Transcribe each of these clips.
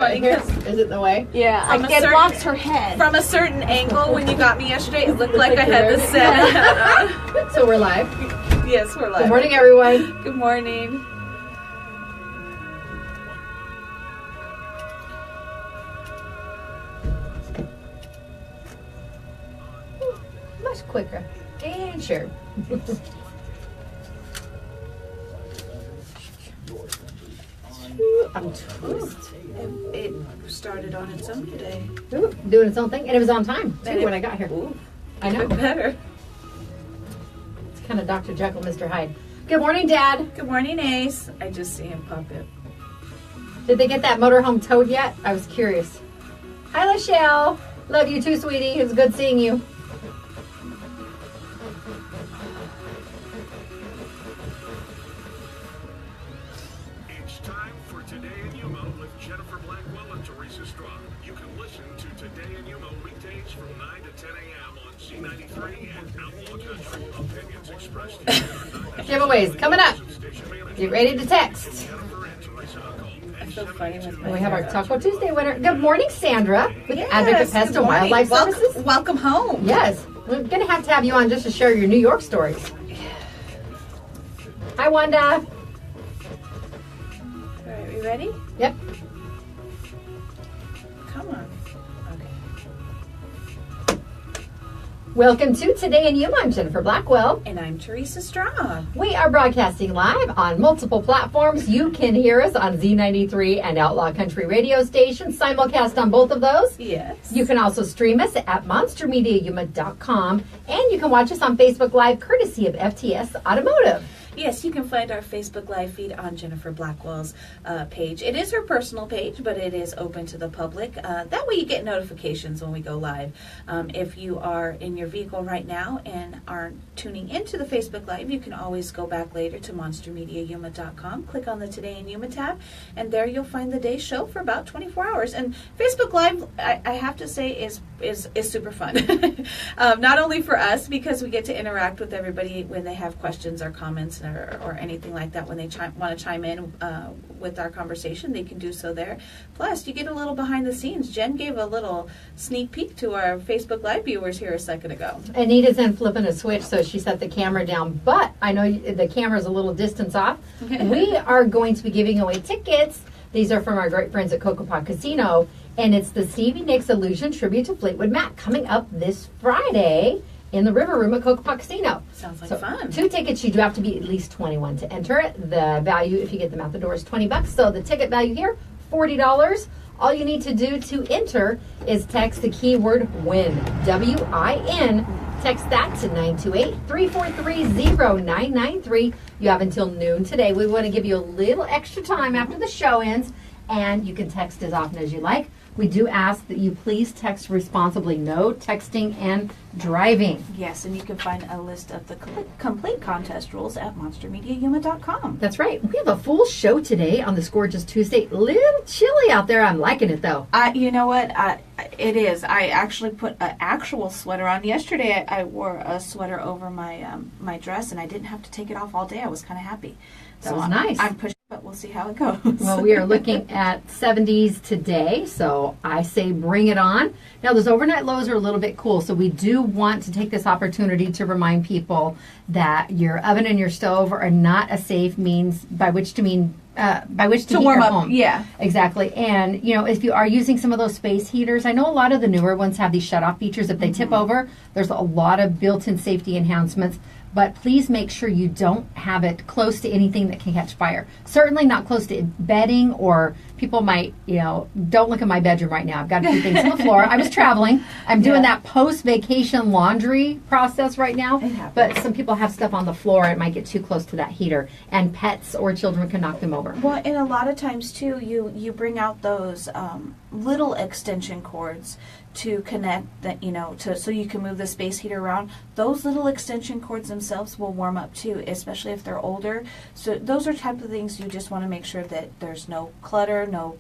funny because is it the way? Yeah, it blocks her head. From a certain angle, when you got me yesterday, it looked like I had the set on. So we're live. Yes, we're live. Good morning, everyone. Good morning. Much quicker. And sure. I'm twist. It started on its own today. Ooh, doing its own thing, and it was on time too when I got here. Ooh, I know. Better. It's kind of Dr. Jekyll, Mr. Hyde. Good morning, Dad. Good morning, Ace. I just see him pop in. Did they get that motorhome towed yet? I was curious. Hi, Lachelle. Love you too, sweetie. It was good seeing you. It's time for Today in Yuma with Jennifer Blackwell and Teresa Straw. You can listen to Today in Yuma weekdays from 9 to 10 a.m. on C93 and Outlaw Country. Opinions expressed here are not Giveaways coming up. Get ready to text. I'm so funny with We have our Taco Tuesday winner. Good morning, Sandra, with Advocate Pest and Wildlife Services. Welcome home. Yes, we're going to have you on just to share your New York stories. Hi, Wanda. All right, we ready? Yep. Come on. Okay. Welcome to Today in Yuma. I'm Jennifer Blackwell. And I'm Teresa Straw. We are broadcasting live on multiple platforms. You can hear us on Z93 and Outlaw Country radio stations, simulcast on both of those. Yes. You can also stream us at monstermediayuma.com, and you can watch us on Facebook Live, courtesy of FTS Automotive. Yes, you can find our Facebook Live feed on Jennifer Blackwell's page. It is her personal page, but it is open to the public. That way you get notifications when we go live. If you are in your vehicle right now and aren't tuning into the Facebook Live, you can always go back later to monstermediayuma.com, click on the Today in Yuma tab, and there you'll find the day's show for about 24 hours. And Facebook Live, I have to say, is super fun. Not only for us, because we get to interact with everybody when they have questions or comments or anything like that. When they want to chime in with our conversation, they can do so there. Plus, you get a little behind the scenes. Jen gave a little sneak peek to our Facebook Live viewers here a second ago. Anita's in flipping a switch, so she set the camera down, but I know the camera's a little distance off. We are going to be giving away tickets. These are from our great friends at Cocopah Casino, and it's the Stevie Nicks Illusion Tribute to Fleetwood Mac coming up this Friday in the River Room at Cocopah Casino. Sounds like fun. 2 tickets, you do have to be at least 21 to enter it. The value, if you get them out the door, is $20. So the ticket value here, $40. All you need to do to enter is text the keyword WIN, W-I-N. Text that to 928-343-0993. You have until noon today. We want to give you a little extra time after the show ends, and you can text as often as you like. We do ask that you please text responsibly. No texting and driving. Yes, and you can find a list of the complete contest rules at monstermediayuma.com. That's right. We have a full show today on this gorgeous Tuesday. Little chilly out there. I'm liking it, though. You know what? It is. I actually put an actual sweater on. Yesterday, I wore a sweater over my my dress, and I didn't have to take it off all day. I was kind of happy. That was nice. I'm pushing, but we'll see how it goes. Well, we are looking at 70s today, so I say bring it on. Now, those overnight lows are a little bit cool, so we do want to take this opportunity to remind people that your oven and your stove are not a safe means by which to heat warm your up. home. Yeah, exactly. And if you are using some of those space heaters, I know a lot of the newer ones have these shut-off features. If they tip over, there's a lot of built-in safety enhancements. But please make sure you don't have it close to anything that can catch fire. Certainly not close to bedding, or people might, don't look at my bedroom right now. I've got a few things on the floor. I was traveling. I'm doing that post-vacation laundry process right now. But some people have stuff on the floor. It might get too close to that heater. And pets or children can knock them over. Well, and a lot of times, too, you bring out those little extension cords to connect that, so you can move the space heater around. Those little extension cords themselves will warm up too, especially if they're older. So those are type of things you just want to make sure that there's no clutter, no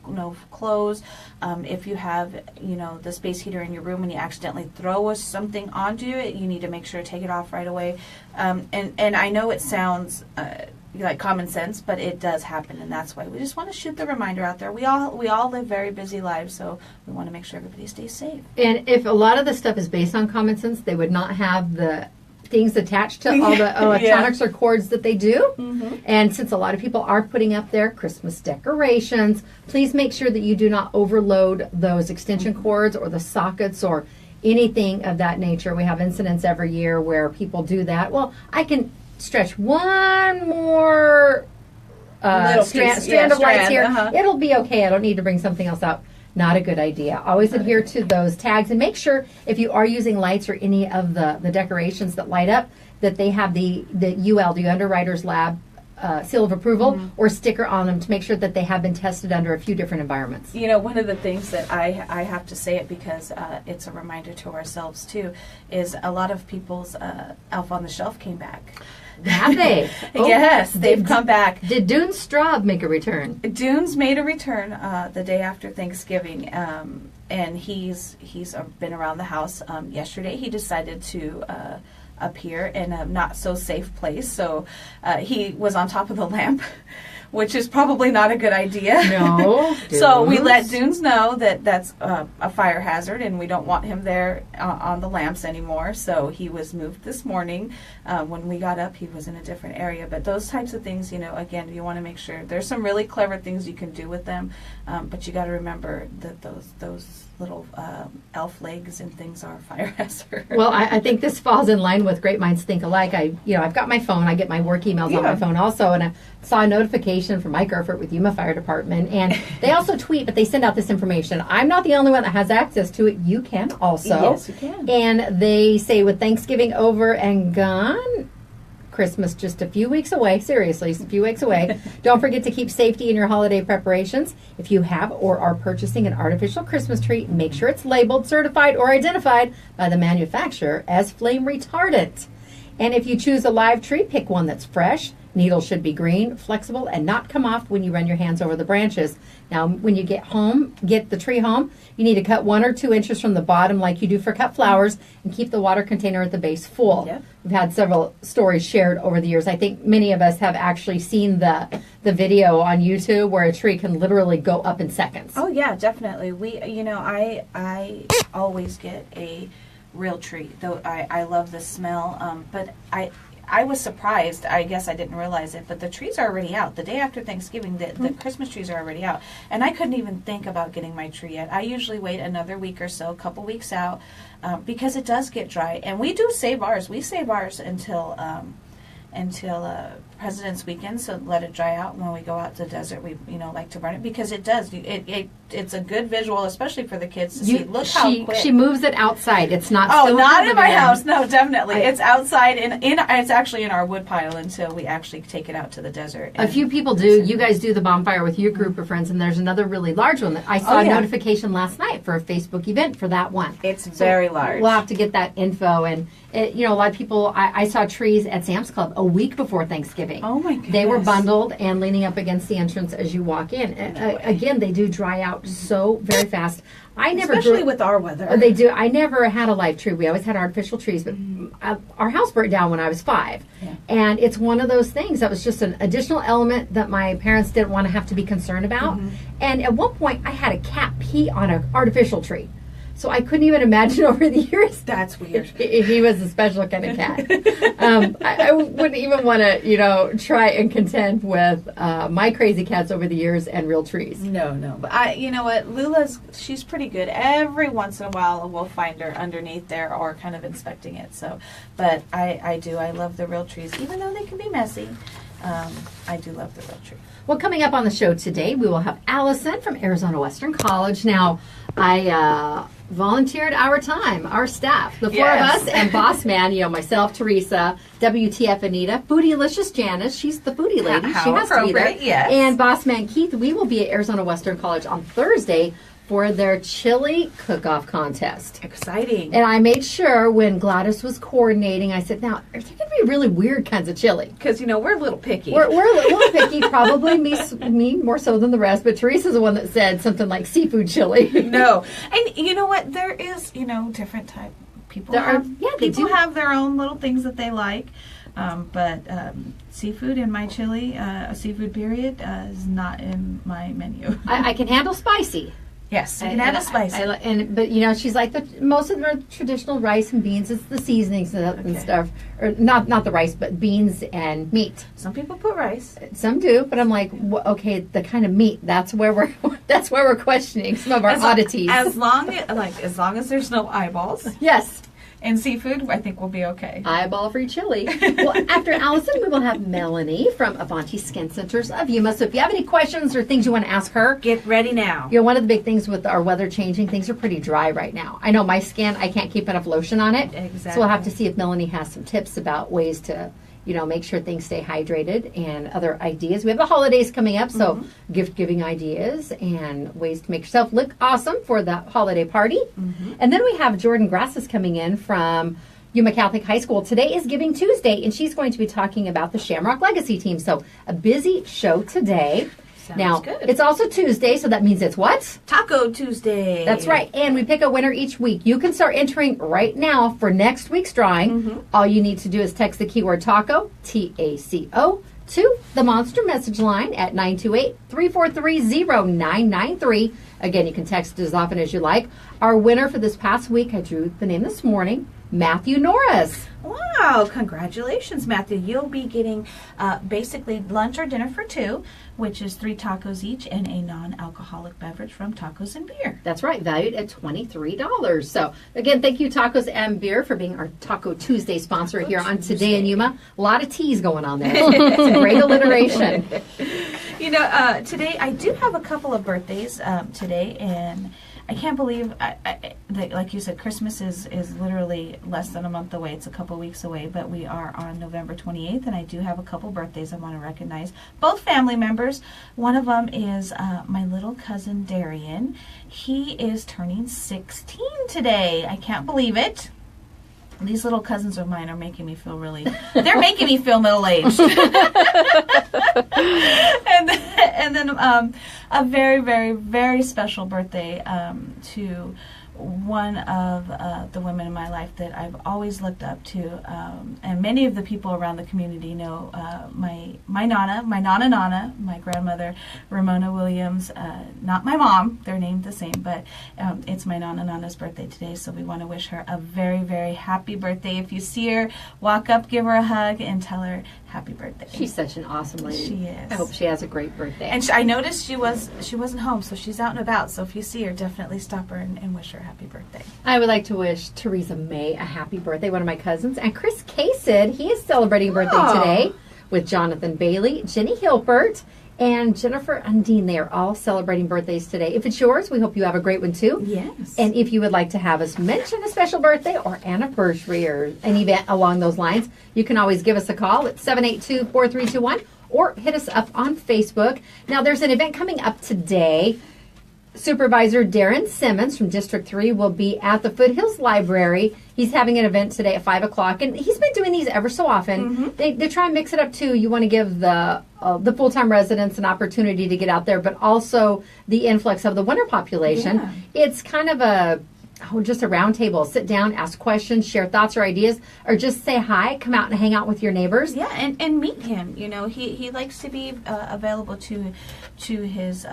clothes. If you have, the space heater in your room and you accidentally throw something onto it, you need to make sure to take it off right away. And I know it sounds like common sense, but it does happen, and that's why we just want to shoot the reminder out there. We all live very busy lives, so we want to make sure everybody stays safe. And if a lot of the stuff is based on common sense, they would not have the things attached to all the electronics or cords that they do. Mm-hmm. And since a lot of people are putting up their Christmas decorations, please make sure that you do not overload those extension cords or the sockets or anything of that nature. We have incidents every year where people do that. Well, I can stretch one more strand of lights here. It'll be okay. I don't need to bring something else out. Not a good idea. Always adhere to those tags, and make sure if you are using lights or any of the decorations that light up, that they have the UL, the Underwriters Lab seal of approval or sticker on them to make sure that they have been tested under a few different environments. You know, one of the things that I have to say it because it's a reminder to ourselves too, is a lot of people's Elf on the Shelf came back. Have they? Yes, they've come back. Did Dune's Straub make a return? Dune's made a return the day after Thanksgiving, and he's been around the house. Yesterday, he decided to appear in a not so safe place, so he was on top of the lamp, which is probably not a good idea. No. So we let Dunes know that that's a fire hazard, and we don't want him there on the lamps anymore. So he was moved this morning. When we got up, he was in a different area. But those types of things, you know, again, you want to make sure. There's some really clever things you can do with them, but you got to remember that those little elf legs and things are a fire hazard. Well, I think this falls in line with Great Minds Think Alike. I've got my phone. I get my work emails on my phone also, and I saw a notification from Mike Erfurt with Yuma Fire Department, and they also tweet, but they send out this information. I'm not the only one that has access to it. You can also. Yes, you can. And they say with Thanksgiving over and gone, Christmas just a few weeks away, seriously, just a few weeks away. Don't forget to keep safety in your holiday preparations. If you have or are purchasing an artificial Christmas tree, make sure it's labeled, certified, or identified by the manufacturer as flame retardant. And if you choose a live tree, pick one that's fresh. Needles should be green, flexible, and not come off when you run your hands over the branches. Now, when you get the tree home, you need to cut 1 or 2 inches from the bottom like you do for cut flowers and keep the water container at the base full. Yep. We've had several stories shared over the years. I think many of us have actually seen the video on YouTube where a tree can literally go up in seconds. Oh, yeah, definitely. I always get a real tree, though I love the smell, but I was surprised. I guess I didn't realize it, but the trees are already out. The day after Thanksgiving, the Christmas trees are already out. And I couldn't even think about getting my tree yet. I usually wait another week or so, a couple weeks out, because it does get dry. And we do save ours. We save ours until President's Weekend, so let it dry out. When we go out to the desert, we like to burn it because it does. It's a good visual, especially for the kids to see. Look how quick she moves it outside. It's not. Oh, not in my house. No, definitely. It's outside. It's actually in our wood pile until we actually take it out to the desert. A few people do. You guys do the bonfire with your group of friends, and there's another really large one that I saw a notification last night for a Facebook event for that one. It's very large. We'll have to get that info. And a lot of people. I saw trees at Sam's Club a week before Thanksgiving. Oh my goodness. They were bundled and leaning up against the entrance as you walk in. Again, they do dry out so very fast. Especially with our weather. They do. I never had a live tree. We always had artificial trees, but our house burnt down when I was 5. Yeah. And it's one of those things that was just an additional element that my parents didn't want to have to be concerned about. Mm-hmm. And at one point, I had a cat pee on an artificial tree. So I couldn't even imagine over the years. That's weird. He was a special kind of cat. I wouldn't even want to, try and contend with my crazy cats over the years and real trees. No. But you know what? She's pretty good. Every once in a while, we'll find her underneath there or kind of inspecting it. So, but I do. I love the real trees, even though they can be messy. I do love the real tree. Well, coming up on the show today, we will have Alison from Arizona Western College. Now, I volunteered our time, our staff, the 4 of us, and Boss Man, myself, Teresa, WTF Anita, Bootylicious Janice, she's the booty lady. How she has to be there. Yes. And Boss Man Keith, we will be at Arizona Western College on Thursday for their chili cook-off contest. Exciting. And I made sure when Gladys was coordinating, I said, now, are there going to be really weird kinds of chili? Because, we're a little picky. We're a little picky, probably me more so than the rest, but Teresa's the one that said something like seafood chili. No. And you know what? There is, different type. People have their own little things that they like. But seafood in my chili, seafood period, is not in my menu. I can handle spicy. Yes, you can add a spicy. But you know, she's like most of the traditional rice and beans. It's the seasonings and stuff, or not the rice, but beans and meat. Some people put rice. Some do, but I'm like, okay, the kind of meat. That's where we're questioning some of our oddities. As long as there's no eyeballs. Yes. And seafood, I think we'll be okay. Eyeball-free chili. Well, after Alison, we will have Melanie from Avanti Skin Centers of Yuma. So if you have any questions or things you want to ask her, get ready now. You know, one of the big things with our weather changing, things are pretty dry right now. I know my skin, I can't keep enough lotion on it. Exactly. So we'll have to see if Melanie has some tips about ways to, you know, make sure things stay hydrated and other ideas. We have the holidays coming up, so gift giving ideas and ways to make yourself look awesome for the holiday party. And then we have Jordan Grasses coming in from Yuma Catholic High School. Today is Giving Tuesday, and she's going to be talking about the Shamrock Legacy team. So a busy show today. Sounds good. It's also Tuesday, so that means it's what? Taco Tuesday. That's right. And we pick a winner each week. You can start entering right now for next week's drawing. All you need to do is text the keyword taco, TACO, to the Monster message line at 928-343-0993. Again, you can text as often as you like. Our winner for this past week, I drew the name this morning, Matthew Norris. Wow, congratulations, Matthew. You'll be getting basically lunch or dinner for two, which is 3 tacos each and a non-alcoholic beverage from Tacos and Beer. That's right, valued at $23. So, again, thank you, Tacos and Beer, for being our Taco Tuesday sponsor here on Today in Yuma. A lot of T's going on there. Some great alliteration. You know, today I do have a couple of birthdays today, and I can't believe, like you said, Christmas is literally less than a month away. It's a couple weeks away, but we are on November 28th, and I do have a couple birthdays I want to recognize. Both family members. One of them is my little cousin Darian. He is turning 16 today. I can't believe it. These little cousins of mine are making me feel they're making me feel middle-aged. and then a very, very, very special birthday to one of the women in my life that I've always looked up to, and many of the people around the community know my Nana, my grandmother, Ramona Williams, not my mom, they're named the same, but it's my Nana's birthday today, so we want to wish her a very, very happy birthday. If you see her, walk up, give her a hug, and tell her happy birthday. She's such an awesome lady. She is. I hope she has a great birthday. And I noticed she wasn't home, so she's out and about. So if you see her, definitely stop her and wish her a happy birthday. I would like to wish Teresa May a happy birthday, one of my cousins. And Chris Kased, he is celebrating birthday today with Jonathan Bailey, Jenny Hilbert, and Jennifer Undine. They are all celebrating birthdays today. If it's yours, we hope you have a great one too. Yes. And if you would like to have us mention a special birthday or anniversary or an event along those lines, you can always give us a call at 782-4321 or hit us up on Facebook. Now, there's an event coming up today. Supervisor Darren Simmons from District 3 will be at the Foothills Library. He's having an event today at 5 o'clock, and he's been doing these ever so often. They try and mix it up, too. You want to give the full-time residents an opportunity to get out there, but also the influx of the winter population. Yeah. It's kind of just a round table. Sit down, ask questions, share thoughts or ideas, or just say hi, come out and hang out with your neighbors. Yeah, and meet him. You know, he likes to be available to his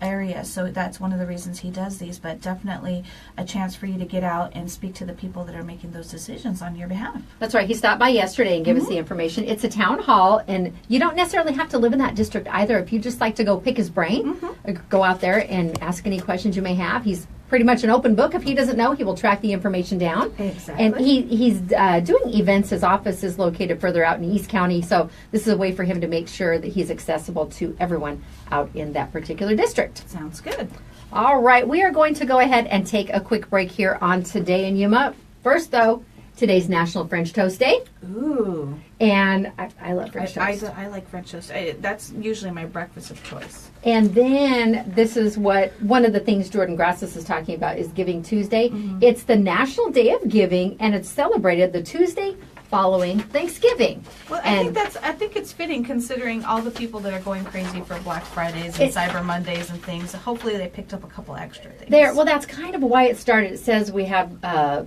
area, so that's one of the reasons he does these, but definitely a chance for you to get out and speak to the people that are making those decisions on your behalf. That's right. He stopped by yesterday and gave us the information. It's a town hall, and you don't necessarily have to live in that district either. If you just like to go pick his brain, go out there and ask any questions you may have. He's pretty much an open book. If he doesn't know, he will track the information down. Exactly. And he's doing events. His office is located further out in East County, so this is a way for him to make sure that he's accessible to everyone out in that particular district. Sounds good. All right, we are going to go ahead and take a quick break here on Today in Yuma. First, though, today's National French Toast Day. Ooh. And I love French toast. I like French toast. That's usually my breakfast of choice. And then this is what one of the things Jordan Grasses is talking about is Giving Tuesday. It's the National Day of Giving, and it's celebrated the Tuesday following Thanksgiving. Well, And I think it's fitting considering all the people that are going crazy for Black Fridays and Cyber Mondays and things. Hopefully, they picked up a couple extra things. well, that's kind of why it started. It says we have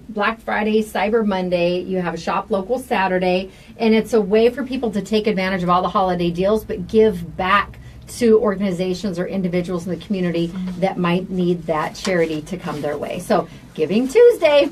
Black Friday, Cyber Monday, you have a Shop Local Saturday, and it's a way for people to take advantage of all the holiday deals, but give back to organizations or individuals in the community that might need that charity to come their way. So, Giving Tuesday.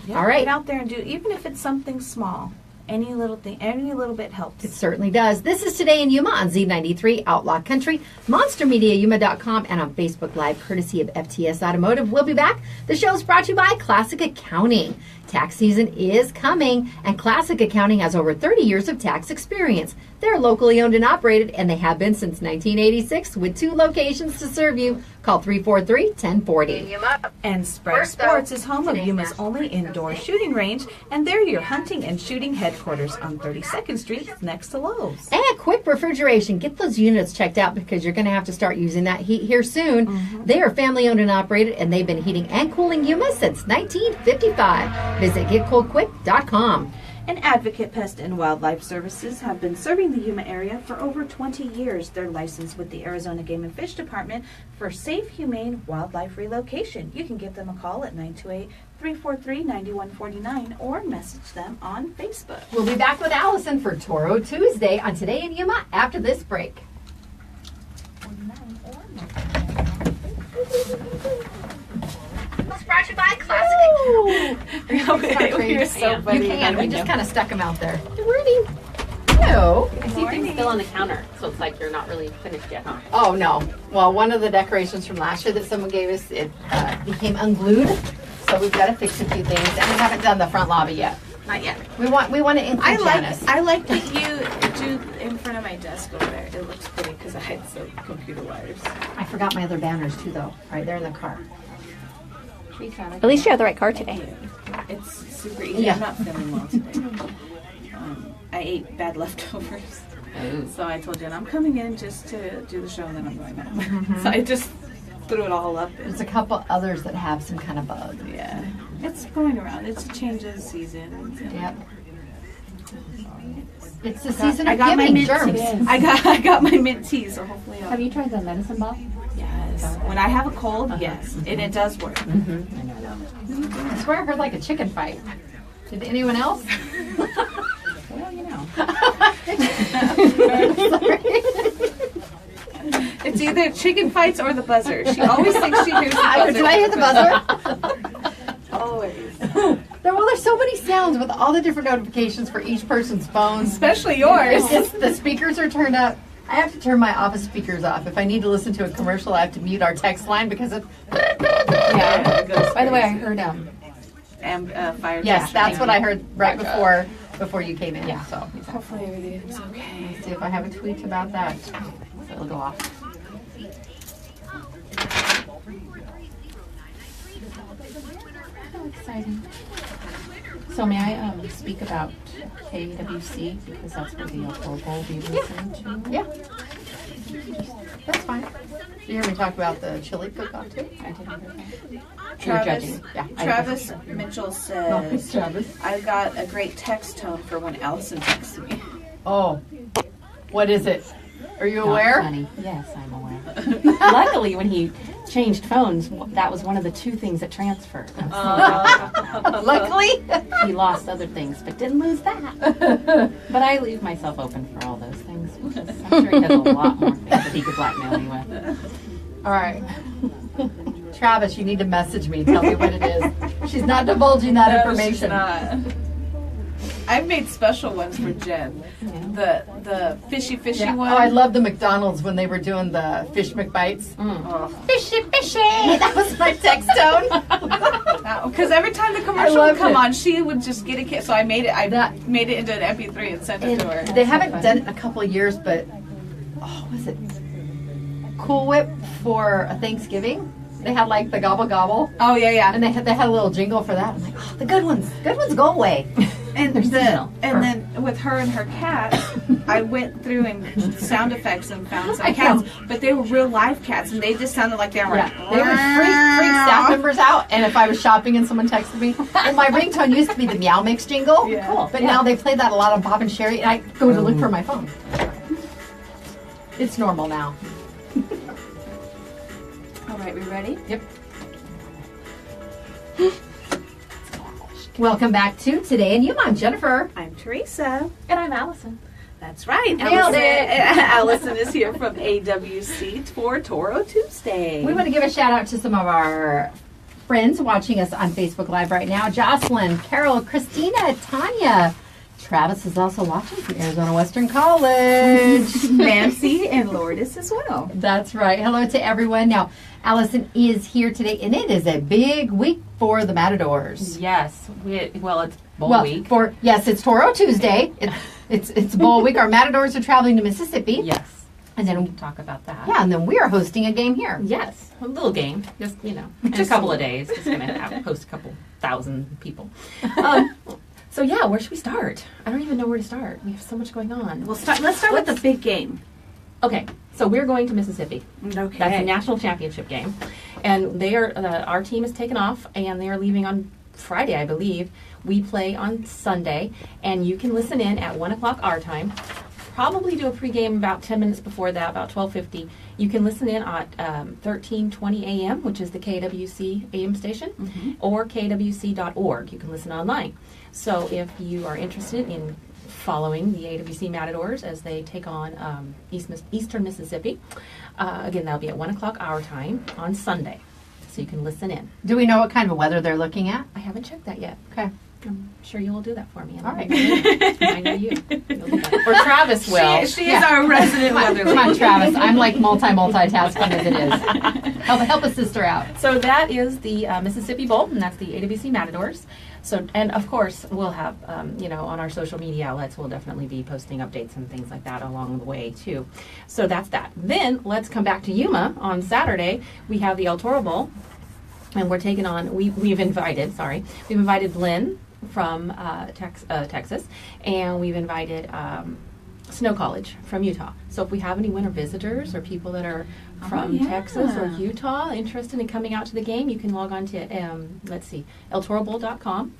Yeah, All right. Get out there and do, even if it's something small. Any little thing, any little bit helps. It certainly does. This is Today in Yuma on Z93 Outlaw Country, MonsterMediaYuma.com, and on Facebook Live, courtesy of FTS Automotive. We'll be back. The show is brought to you by Classic Accounting. Tax season is coming, and Classic Accounting has over 30 years of tax experience. They're locally owned and operated, and they have been since 1986 with 2 locations to serve you. Call 343-1040. And Spread Sports is home of Yuma's only indoor shooting range, and they're your hunting and shooting headquarters on 32nd Street next to Lowe's. And Quick Refrigeration. Get those units checked out because you're going to have to start using that heat here soon. They are family owned and operated, and they've been heating and cooling Yuma since 1955. Visit getcoldquick.com. And Advocate Pest and Wildlife Services have been serving the Yuma area for over 20 years. They're licensed with the Arizona Game and Fish Department for safe, humane wildlife relocation. You can give them a call at 928-343-9149 or message them on Facebook. We'll be back with Alison for Toro Tuesday on Today in Yuma after this break. Brought to you by Classic. You're so funny. You can. We just kind of stuck them out there. Good morning. Hello. I see things still on the counter, so it's like you're not really finished yet, huh? Oh, no. Well, one of the decorations from last year that someone gave us, it became unglued. So we've got to fix a few things. And we haven't done the front lobby yet. Not yet. We want to include Janice. I like that you do in front of my desk over there. It looks pretty because I had some computer wires. I forgot my other banners, too, though. Right there in the car. At least you have the right car today. It's super easy. Yeah. I'm not feeling well today. I ate bad leftovers. So I told Jen, I'm coming in just to do the show and then I'm going home. So I just threw it all up. There's a couple others that have some kind of bug. Yeah. It's going around. It's a change of season. Yep. It's the season of my giving mint germs. tea. I got my mint tea, so hopefully I'll... Have you tried the medicine ball? Yes. When I have a cold, yes. And it does work. I swear I heard like a chicken fight. Did anyone else? Well, you know. It's either chicken fights or the buzzer. She always thinks she hears the buzzer. Did I hear the buzzer? Always. There's so many sounds with all the different notifications for each person's phones. Especially yours. The speakers are turned up. I have to turn my office speakers off. If I need to listen to a commercial, I have to mute our text line because it... Yeah. By the way, I heard Fire. Yes, that's what I heard right before you came in. Yeah. So Hopefully everything's okay. let's see if I have a tweet about that. It'll go off. How exciting. So may I speak about KWC because that's where the local will be listening to? Yeah. That's fine. You hear me talk about the chili cook-off too? I didn't hear that. Travis, judging. Yeah, Travis Mitchell says, Travis. I got a great text tone for when Alison texted me. Oh. What is it? Are you Not aware? funny. Yes, I'm aware. Luckily, when he changed phones, that was one of the 2 things that transferred. Luckily. He lost other things, but didn't lose that. But I leave myself open for all those things. I'm sure he has a lot more things that he could blackmail me with. All right. Travis, you need to message me. Tell me what it is. She's not divulging that information. She's not. I've made special ones for Jen. The fishy Yeah. one. Oh, I love the McDonald's when they were doing the fish McBites. Oh. Fishy, fishy. That was my text tone. Because every time the commercial I would loved come it. on, she would just get a kit. So I made it. Made it into an MP3 and sent it to her. They haven't done it in a couple of years, but was it Cool Whip for a Thanksgiving? They had like the gobble gobble, Oh yeah. and they had a little jingle for that. I'm like, oh, the good ones go away. And then with her and her cat, I went through and sound effects and found some cats, but they were real live cats, and they just sounded like they were Yeah, they were freak staff members numbers out, and if I was shopping and someone texted me, and my ringtone used to be the Meow Mix jingle. Yeah. Cool. But now they play that a lot on Bob and Sherry, and I go to look for my phone. It's normal now. All right, we ready? Yep. Welcome back to Today in Yuma. I'm Jennifer. I'm Teresa. And I'm Allison. That's right. Nailed it. Allison is here from AWC for Toro Tuesday. We want to give a shout out to some of our friends watching us on Facebook Live right now. Jocelyn, Carol, Christina, Tanya. Travis is also watching from Arizona Western College. Nancy and Lourdes as well. That's right. Hello to everyone. Now, Allison is here today, and it is a big week for the Matadors. Yes. It's bowl week. Yes, it's Toro Tuesday. It's bowl week. Our Matadors are traveling to Mississippi. Yes. And then we can talk about that. Yeah, and then we are hosting a game here. Yes. A little game. Just, in a couple of days. Just going to host a couple thousand people. So yeah, where should we start? I don't even know where to start. We have so much going on. Let's start with the big game. Okay, so we're going to Mississippi. Okay. That's a national championship game, and they are our team is taken off, and they are leaving on Friday, I believe. We play on Sunday, and you can listen in at 1:00 our time. Probably do a pregame about 10 minutes before that, about 12:50. You can listen in at 1320 a.m., which is the KWC AM station, or kwc.org. You can listen online. So if you are interested in following the AWC Matadors as they take on Eastern Mississippi, again, that'll be at 1:00 our time on Sunday. So you can listen in. Do we know what kind of weather they're looking at? I haven't checked that yet. Okay. I'm sure you will do that for me. All right. I know you. You'll do that. Or Travis will. She is our resident weather Come on, Travis. I'm like multitasking as it is. Help a sister out. So that is the Mississippi Bowl, and that's the AWC Matadors. So, and of course, we'll have, on our social media outlets, we'll definitely be posting updates and things like that along the way, too. So that's that. Then, let's come back to Yuma on Saturday. We have the El Toro Bowl, and we're taking on, we've invited Lynn from Texas, and we've invited Snow College from Utah. So if we have any winter visitors or people that are from Texas or Utah interested in coming out to the game, you can log on to, eltorobowl.com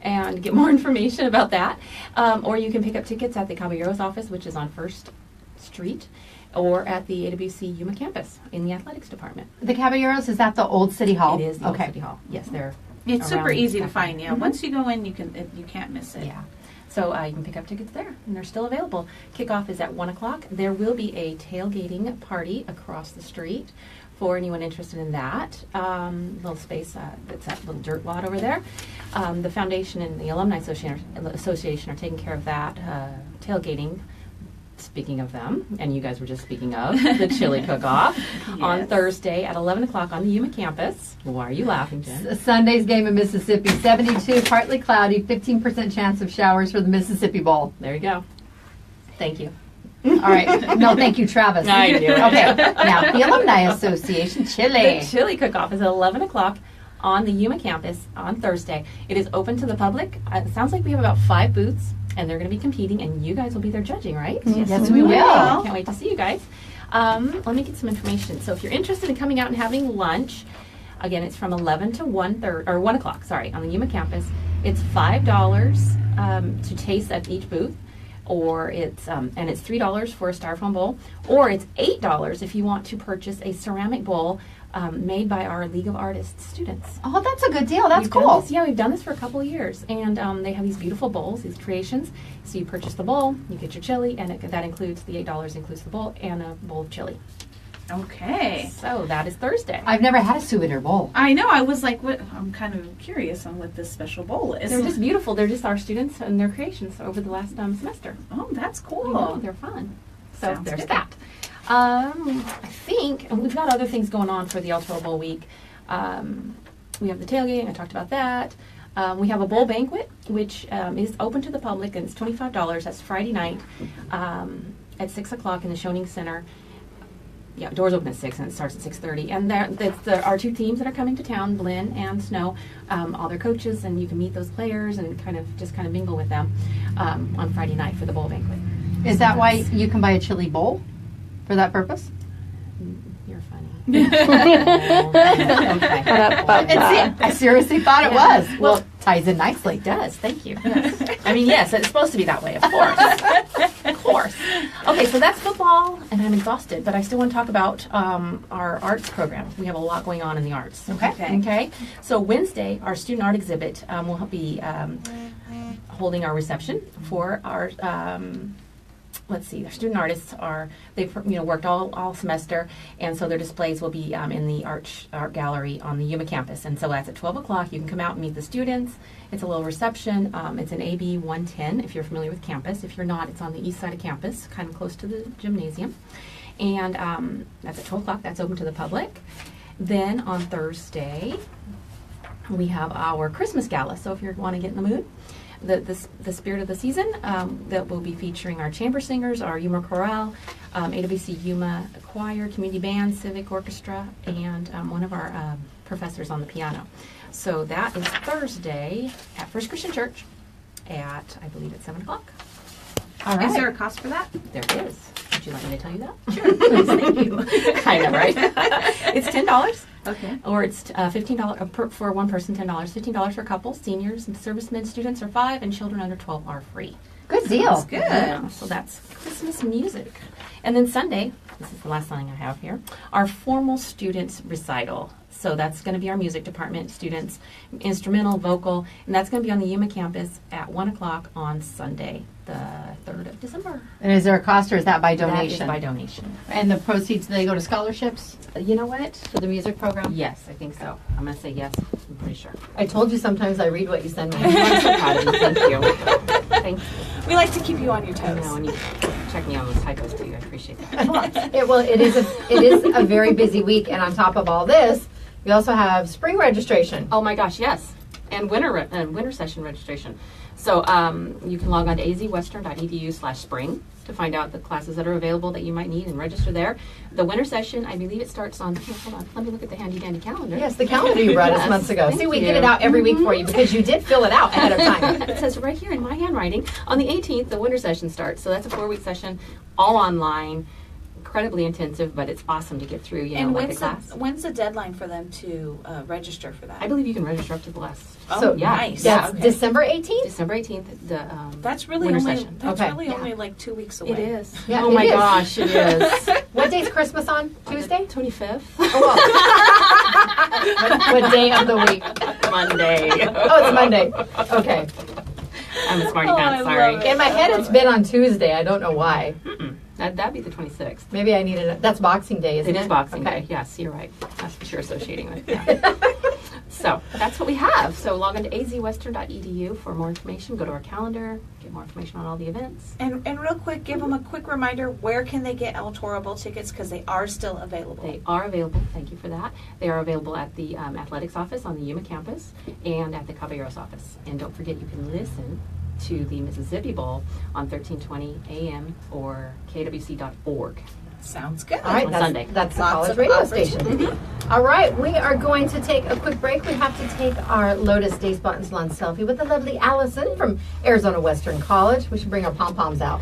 and get more information about that. Or you can pick up tickets at the Caballeros office, which is on 1st Street, or at the AWC Yuma campus in the athletics department. The Caballeros, is that the old City Hall? It is the old City Hall. Yes, they're It's super around easy to that find. Yeah, Mhm. once you go in, you can't miss it. Yeah. So you can pick up tickets there, and they're still available. Kickoff is at 1:00. There will be a tailgating party across the street for anyone interested in that. Little space, that's that little dirt lot over there. The foundation and the Alumni Association are taking care of that tailgating. Speaking of them, and you guys were just speaking of, the chili cook-off on Thursday at 11:00 on the Yuma campus. Why are you laughing, Jen? Sunday's game in Mississippi, 72, partly cloudy, 15% chance of showers for the Mississippi Bowl. There you go. Thank you. All right. No, thank you, Travis. I knew it. Okay. Now, the Alumni Association chili. The chili cook-off is at 11:00 on the Yuma campus on Thursday. It is open to the public. It sounds like we have about 5 booths, and they're going to be competing, and you guys will be there judging, right? Yes, we will. Can't wait to see you guys. Let me get some information. So if you're interested in coming out and having lunch, again, it's from 11 to 1:00, sorry, on the Yuma campus. It's $5 to taste at each booth, or it's $3 for a styrofoam bowl, or it's $8 if you want to purchase a ceramic bowl made by our League of Artists students. Oh, that's a good deal. That's We've done cool. this- yeah, we've done this for a couple of years, and they have these beautiful bowls, these creations. So you purchase the bowl, you get your chili, and that includes the $8 includes the bowl and a bowl of chili. Okay. So that is Thursday. I've never had a souvenir bowl. I know. I was like, what? I'm kind of curious on what this special bowl is. They're just beautiful. They're just our students and their creations over the last semester. Oh, that's cool. I know, they're fun. So Sounds there's good. that. I think, and we've got other things going on for the El Toro Bowl week. We have the tailgating. I talked about that. We have a bowl banquet, which is open to the public, and it's $25. That's Friday night at 6 o'clock in the Schoening Center. Yeah, doors open at 6 and it starts at 6:30. And that's our 2 teams that are coming to town, Blinn and Snow, all their coaches, and you can meet those players and kind of mingle with them on Friday night for the bowl banquet. Is that why you can buy a chili bowl for that purpose? You're funny. Okay. And see, I seriously thought it Yeah. was. Well, ties in nicely. It does. Thank you. I mean, yes, it's supposed to be that way, of course. Of course. Okay, so that's football, and I'm exhausted, but I still want to talk about our arts program. We have a lot going on in the arts. Okay. Okay. So Wednesday, our student art exhibit will be holding our reception for our. Let's see, our student artists they've worked all semester, and so their displays will be in the art gallery on the Yuma campus. And so that's at 12 o'clock. You can come out and meet the students. It's a little reception. It's an AB 110 if you're familiar with campus. If you're not, it's on the east side of campus, kind of close to the gymnasium. And that's at 12 o'clock. That's open to the public. Then on Thursday, we have our Christmas gala. So if you want to get in the mood, the spirit of the season, that will be featuring our chamber singers, our Yuma chorale, AWC Yuma choir, community band, civic orchestra, and one of our professors on the piano. So that is Thursday at First Christian Church at, I believe, at 7 o'clock. All right. Is there a cost for that? There is. Would you like me to tell you that? Sure, please, thank you. I know, right? It's $10. Okay. Or it's $15 for one person, $10, $15 for couples, seniors, and servicemen students are $5, and children under 12 are free. Good deal. That's good. Yeah, so that's Christmas music. And then Sunday, this is the last thing I have here, our formal students recital. So that's going to be our music department students, instrumental, vocal, and that's going to be on the Yuma campus at 1 o'clock on Sunday, the 3rd of December. And is there a cost or is that by donation? That is by donation. And the proceeds, do they go to scholarships You know what? for the music program? Yes, I think so. I'm going to say yes. I'm pretty sure. I told you sometimes I read what you send me. I'm so proud of you. Thank you. Thank you. We like to keep you on your I toes. know, and you check me on those typos too. I appreciate that. It is a very busy week, and on top of all this, we also have spring registration. Oh my gosh, yes. And winter session registration. So you can log on to azwestern.edu/spring to find out the classes that are available that you might need and register there. The winter session, I believe it starts on, hold on, let me look at the handy dandy calendar. Yes, the calendar you brought us Yes, months ago. thank See, we you. get it out every week for you because you did fill it out ahead of time. It says right here in my handwriting, on the 18th, the winter session starts. So that's a 4-week session, all online, incredibly intensive, but it's awesome to get through, And like a class. when's the deadline for them to register for that? I believe you can register up to the last. Oh, So, yeah, nice. yeah, That's okay. December 18th? December 18th, the That's really winter only session. that's Okay. really Yeah. only like 2 weeks away. It is. Yeah, oh it my is. gosh, it is. What day's Christmas on? Tuesday? 25th. Oh, well. what day of the week? Monday. Oh, it's Monday. Okay. I'm a smarty Oh, pants, I sorry. love it. In my head, it's been on Tuesday. I don't know why. Mm-mm. That'd be the 26th. Maybe I needed it. That's Boxing Day, isn't It it? is Boxing Okay. Day. Yes, you're right. That's what you're associating with. Yeah. So that's what we have. So log on to azwestern.edu for more information. Go to our calendar, get more information on all the events. And real quick, give them a quick reminder, where can they get El Toro Bowl tickets? Because they are still available. They are available. Thank you for that. They are available at the athletics office on the Yuma campus and at the Caballeros office. And don't forget, you can listen to the Mississippi Bowl on 1320 AM or kwc.org. Sounds good. All right, On that's, Sunday. that's the Lots college of radio opportunity. station. All right, we are going to take a quick break. We have to take our Lotus Day Spot and Salon selfie with the lovely Alison from Arizona Western College. We should bring our pom-poms out,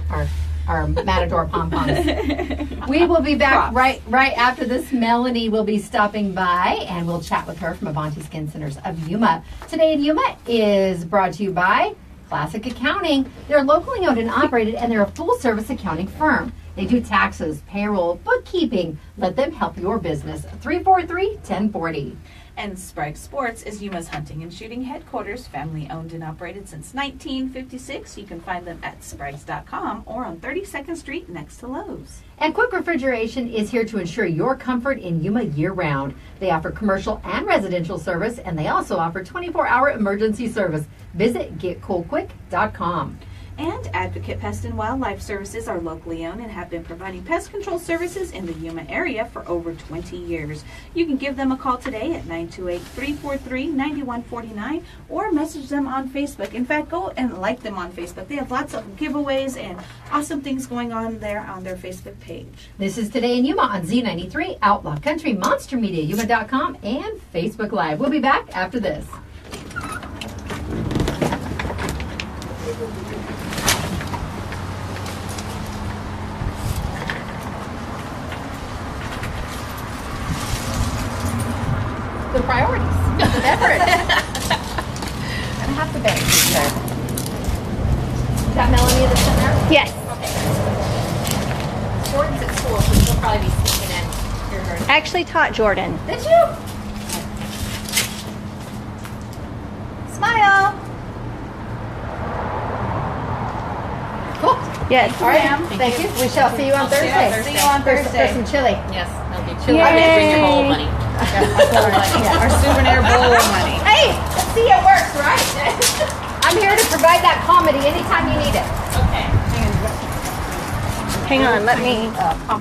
our Matador pom-poms. We will be back right after this. Melanie will be stopping by, and we'll chat with her from Avanti Skin Centers of Yuma. Today in Yuma is brought to you by Classic Accounting. They're locally owned and operated, and they're a full-service accounting firm. They do taxes, payroll, bookkeeping. Let them help your business. 343-1040. And Sprague Sports is Yuma's hunting and shooting headquarters, family owned and operated since 1956. You can find them at spragues.com or on 32nd Street next to Lowe's. And Quick Refrigeration is here to ensure your comfort in Yuma year-round. They offer commercial and residential service, and they also offer 24-hour emergency service. Visit getcoolquick.com. And Advocate Pest and Wildlife Services are locally owned and have been providing pest control services in the Yuma area for over 20 years. You can give them a call today at 928-343-9149 or message them on Facebook. In fact, go and like them on Facebook. They have lots of giveaways and awesome things going on there on their Facebook page. This is Today in Yuma on Z93, Outlaw Country, Monster Media, Yuma.com, and Facebook Live. We'll be back after this. The priorities. The beverage. And half the bag. Is that Melanie that's in there? Yes. Jordan's at school, so she'll probably be sneaking in. Hear her. I actually taught Jordan. Did you? Smile. Cool. Yes. All right. Thank you. We shall see you on Thursday. See you on For Thursday. some chili. Yes, that'll be chilly. I'm gonna bring your whole money. Our souvenir bowl of money. Hey, see, it works, right? I'm here to provide that comedy anytime you need it. Okay. Hang on, let me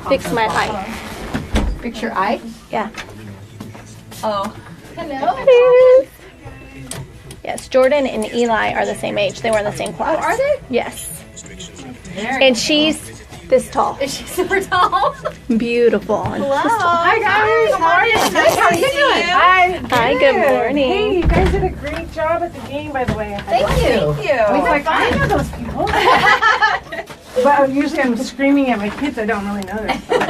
fix my eye. Fix your eye. Yeah. Oh. Hello. Yes, Jordan and Eli are the same age. They were in the same class. Oh, are they? Yes. And she's this tall. Is she super tall? Beautiful. Hi guys, how are you? Nice. How are you doing? Hi, good morning. Hey, you guys did a great job at the game, by the way. Thank you. I was like, I know those people. But usually I'm screaming at my kids. I don't really know their stuff.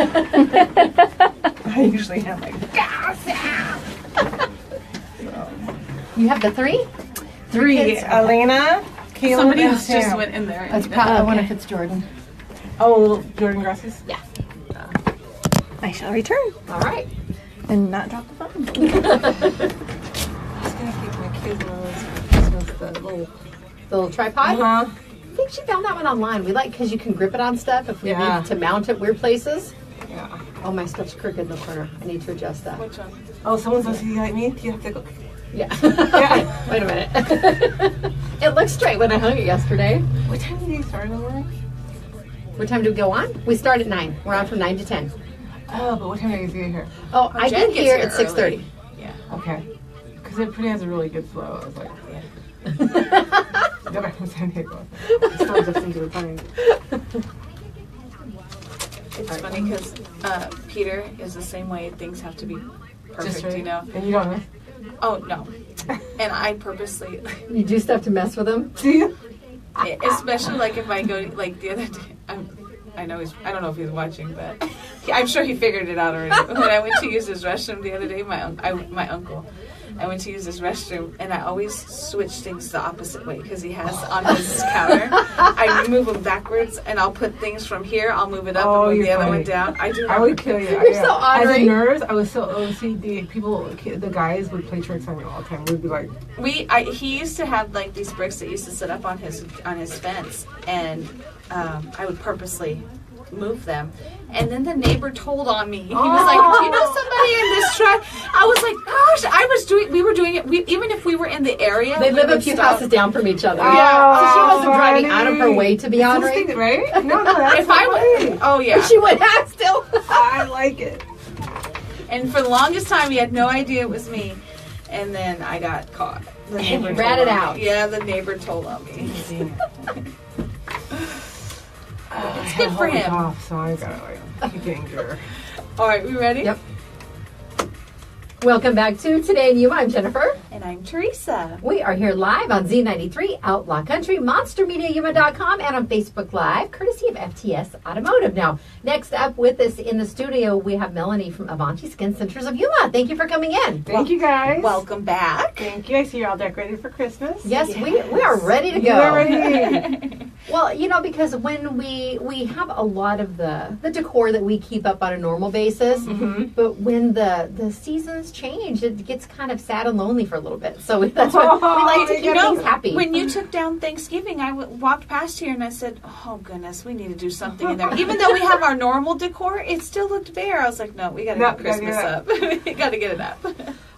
I usually am like, You have the three? three. kids? Elena, Caleb, Somebody and else just Sam. went in there. That's probably. I wonder if it's Jordan. Oh, little Jordan Grasses? Yeah. I shall return All right. and not drop the phone. I'm just gonna keep my kids the little. The little tripod. Uh-huh. I think she found that one online. We like because you can grip it on stuff if we Yeah. need to mount it weird places. Yeah. Oh, my stuff's crooked in the corner. I need to adjust that. Which one? Oh, someone's supposed to be like me? Do you have to go? Yeah. Yeah. Wait a minute. It looks straight when I hung it yesterday. What time did you start in the morning? What time do we go on? We start at 9. We're on from 9 to 10. Oh, but what time did you get here? Oh, I Jen get gets here here at 6:30. Okay. Because it pretty has a really good flow. I was like, go back to San Diego. Still just into the plane. It's funny because Peter is the same way. Things have to be perfect, right. you know. And you don't know? Oh no, and I purposely, You do stuff to mess with them? Do you? especially like if I go like the other day. I know he's. I don't know if he's watching, but I'm sure he figured it out already. When I went to use his restroom the other day, my uncle. I went to use his restroom, and I always switch things the opposite way because he has on his counter. I move them backwards, and I'll put things from here. I'll move it up and move you're the other funny. one down. I do. I would kill you. You're so As a ornery. nurse, I was so OCD. The guys would play tricks on me all the time. We'd be like, He used to have like these bricks that used to sit up on his fence, and I would purposely move them. And then the neighbor told on me. He was like, "Do you know somebody in this truck?" I was like, "Gosh, we were doing it. Even if we were in the area, They we live a would few stop. houses down from each other. Yeah. So she wasn't driving funny. out of her way to be ornery. right? No, that's If I would, oh yeah. She would have still. I like it. And for the longest time, he had no idea it was me. And then I got caught. The neighbor rat told it on out. me. Yeah, the neighbor told on me. It's good for him. Off, so I gotta keep getting gear. All right, we ready? Yep. Welcome back to Today in Yuma. I'm Jennifer. And I'm Teresa. We are here live on Z93, Outlaw Country, MonsterMediaYuma.com, and on Facebook Live, courtesy of FTS Automotive. Now, next up with us in the studio, we have Melanie from Avanti Skin Centers of Yuma. Thank you for coming in. Thank you guys. Welcome back. Thank you. I see you're all decorated for Christmas. Yes, we are ready to go. We're ready. Well, because when we have a lot of the decor that we keep up on a normal basis, but when the seasons change, it gets kind of sad and lonely for a little bit. So that's why we like to keep things happy. When you took down Thanksgiving, I walked past here and I said, "Oh goodness, we need to do something in there." Even though we have our normal decor, it still looked bare. I was like, "No, we got to get Christmas up. We got to get it up."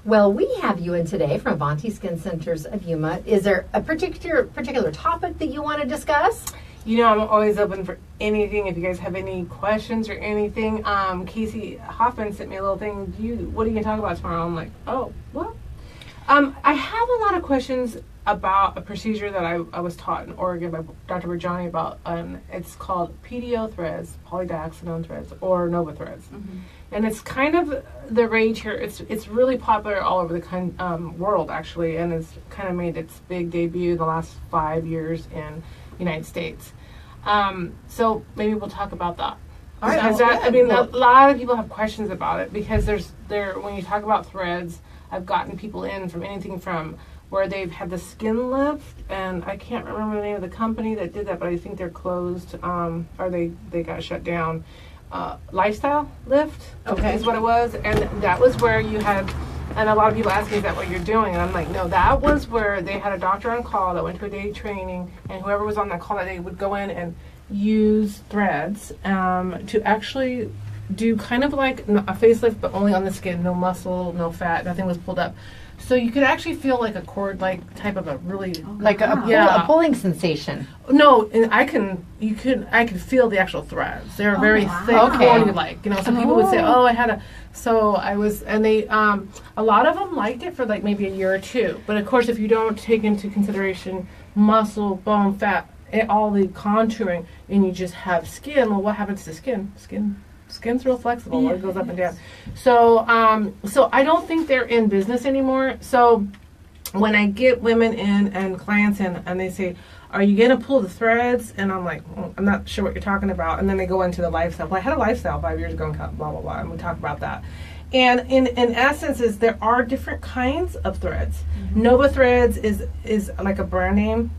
Well, we have you in today from Avanti Skin Centers of Yuma. Is there a particular topic that you want to discuss? I'm always open for anything. If you guys have any questions or anything, Casey Hoffman sent me a little thing. What are you going to talk about tomorrow? I'm like, oh, what? I have a lot of questions about a procedure that I was taught in Oregon by Dr. Rajani about. It's called PDO threads, polydioxanone threads, or Nova threads. And it's kind of the rage here. It's really popular all over the world, actually, and it's kind of made its big debut in the last 5 years in United States. So maybe we'll talk about that. All right. A lot of people have questions about it because when you talk about threads, I've gotten people in from anything from where they've had the skin lift, and I can't remember the name of the company that did that, but I think they're closed, or they got shut down. Lifestyle lift is what it was, and that was where you had, and a lot of people ask me, is that what you're doing? And I'm like, no, that was where they had a doctor on call that went to a day training, and whoever was on that call that day would go in and use threads to actually do kind of like a facelift, but only on the skin, no muscle, no fat, nothing was pulled up. So you could actually feel like a cord-like type of a really Like a pulling sensation. No, and I could feel the actual threads. They're very thick, cordy-like. You know, some people would say, "Oh, I had a." So I was, and they, a lot of them liked it for like maybe a year or two. But of course, if you don't take into consideration muscle, bone, fat, all the contouring, and you just have skin, well, what happens to skin? Skin's real flexible. It goes up and down. So, so I don't think they're in business anymore. So when I get women in and clients in, and they say, "Are you going to pull the threads?" And I'm like, "I'm not sure what you're talking about." And then they go into the lifestyle. Well, I had a lifestyle 5 years ago, and blah blah blah, and we talk about that. And in essence, is there are different kinds of threads. Nova Threads is like a brand name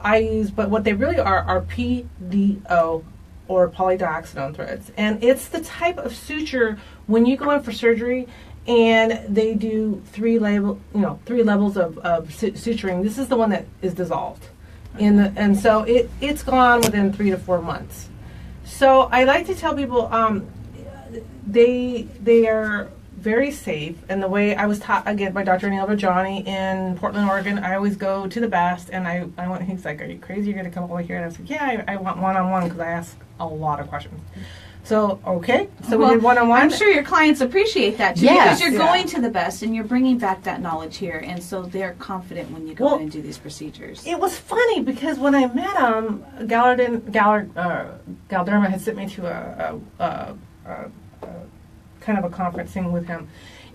I use, but what they really are PDO. Or polydioxanone threads, and it's the type of suture when you go in for surgery and they do three levels of suturing. This is the one that is dissolved and so it's gone within 3 to 4 months. So I like to tell people they are very safe, and the way I was taught again by Dr. Neil Rajani in Portland, Oregon, I always go to the best, and I went, he's like, "Are you crazy? You're going to come over here?" And I said, "Yeah, I want one-on-one," because I ask a lot of questions. So, okay, so we did one-on-one. I'm sure your clients appreciate that too, Yes. because you're going to the best and you're bringing back that knowledge here, and so they're confident when you go in and do these procedures. It was funny because when I met him, Galderma had sent me to a kind of a conference thing with him,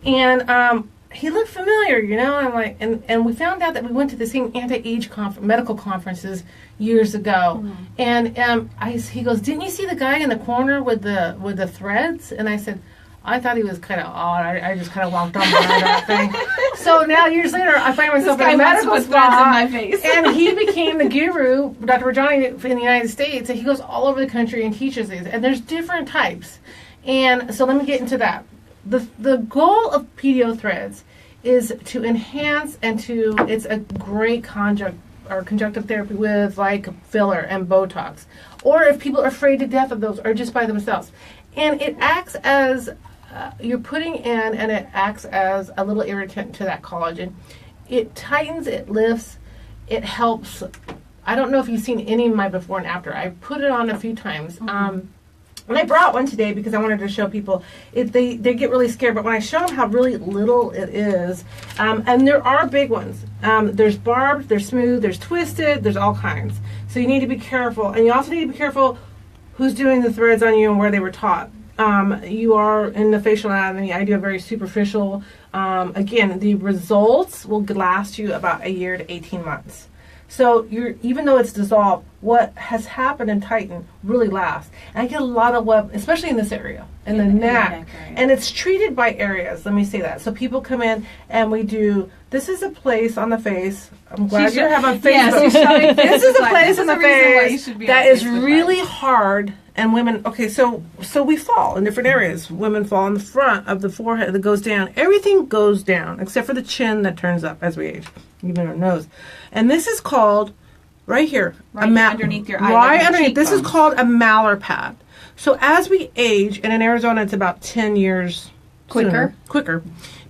and he looked familiar, you know. I'm like, and we found out that we went to the same anti-age medical conferences years ago, and he goes, "Didn't you see the guy in the corner with the threads?" And I said, "I thought he was kind of odd. I just kind of walked on by that thing." So now years later, I find myself in a medical spa, in my face. and he became the guru, Dr. Rajani, in the United States, and he goes all over the country and teaches these. And there's different types. And so let me get into that. The goal of PDO threads is to enhance and it's a great conjunctive therapy with like filler and Botox, or if people are afraid to death of those, or just by themselves. And it acts as you're putting in, and it acts as a little irritant to that collagen. It tightens, it lifts, it helps. I don't know if you've seen any of my before and after. I put it on a few times. And I brought one today because I wanted to show people. They get really scared, but when I show them how really little it is, and there are big ones. There's barbed, there's smooth, there's twisted, there's all kinds. So you need to be careful, and you also need to be careful who's doing the threads on you and where they were taught. You are in the facial anatomy. I do a very superficial. Again, the results will last you about a year to 18 months. So even though it's dissolved, what has happened and tightened really lasts. And I get a lot of web, especially in this area, in the neck. And it's treated by areas. Let me say that. So people come in and we do. This is a place on the face. I'm glad you have a Facebook. This is a place on the face that is really hard. And women, okay, so we fall in different areas. Women fall in the front of the forehead that goes down. Everything goes down except for the chin that turns up as we age, even our nose. And this is called, right here, underneath your eye. Right underneath. This is called a malar pad. So as we age, and in Arizona it's about 10 years quicker,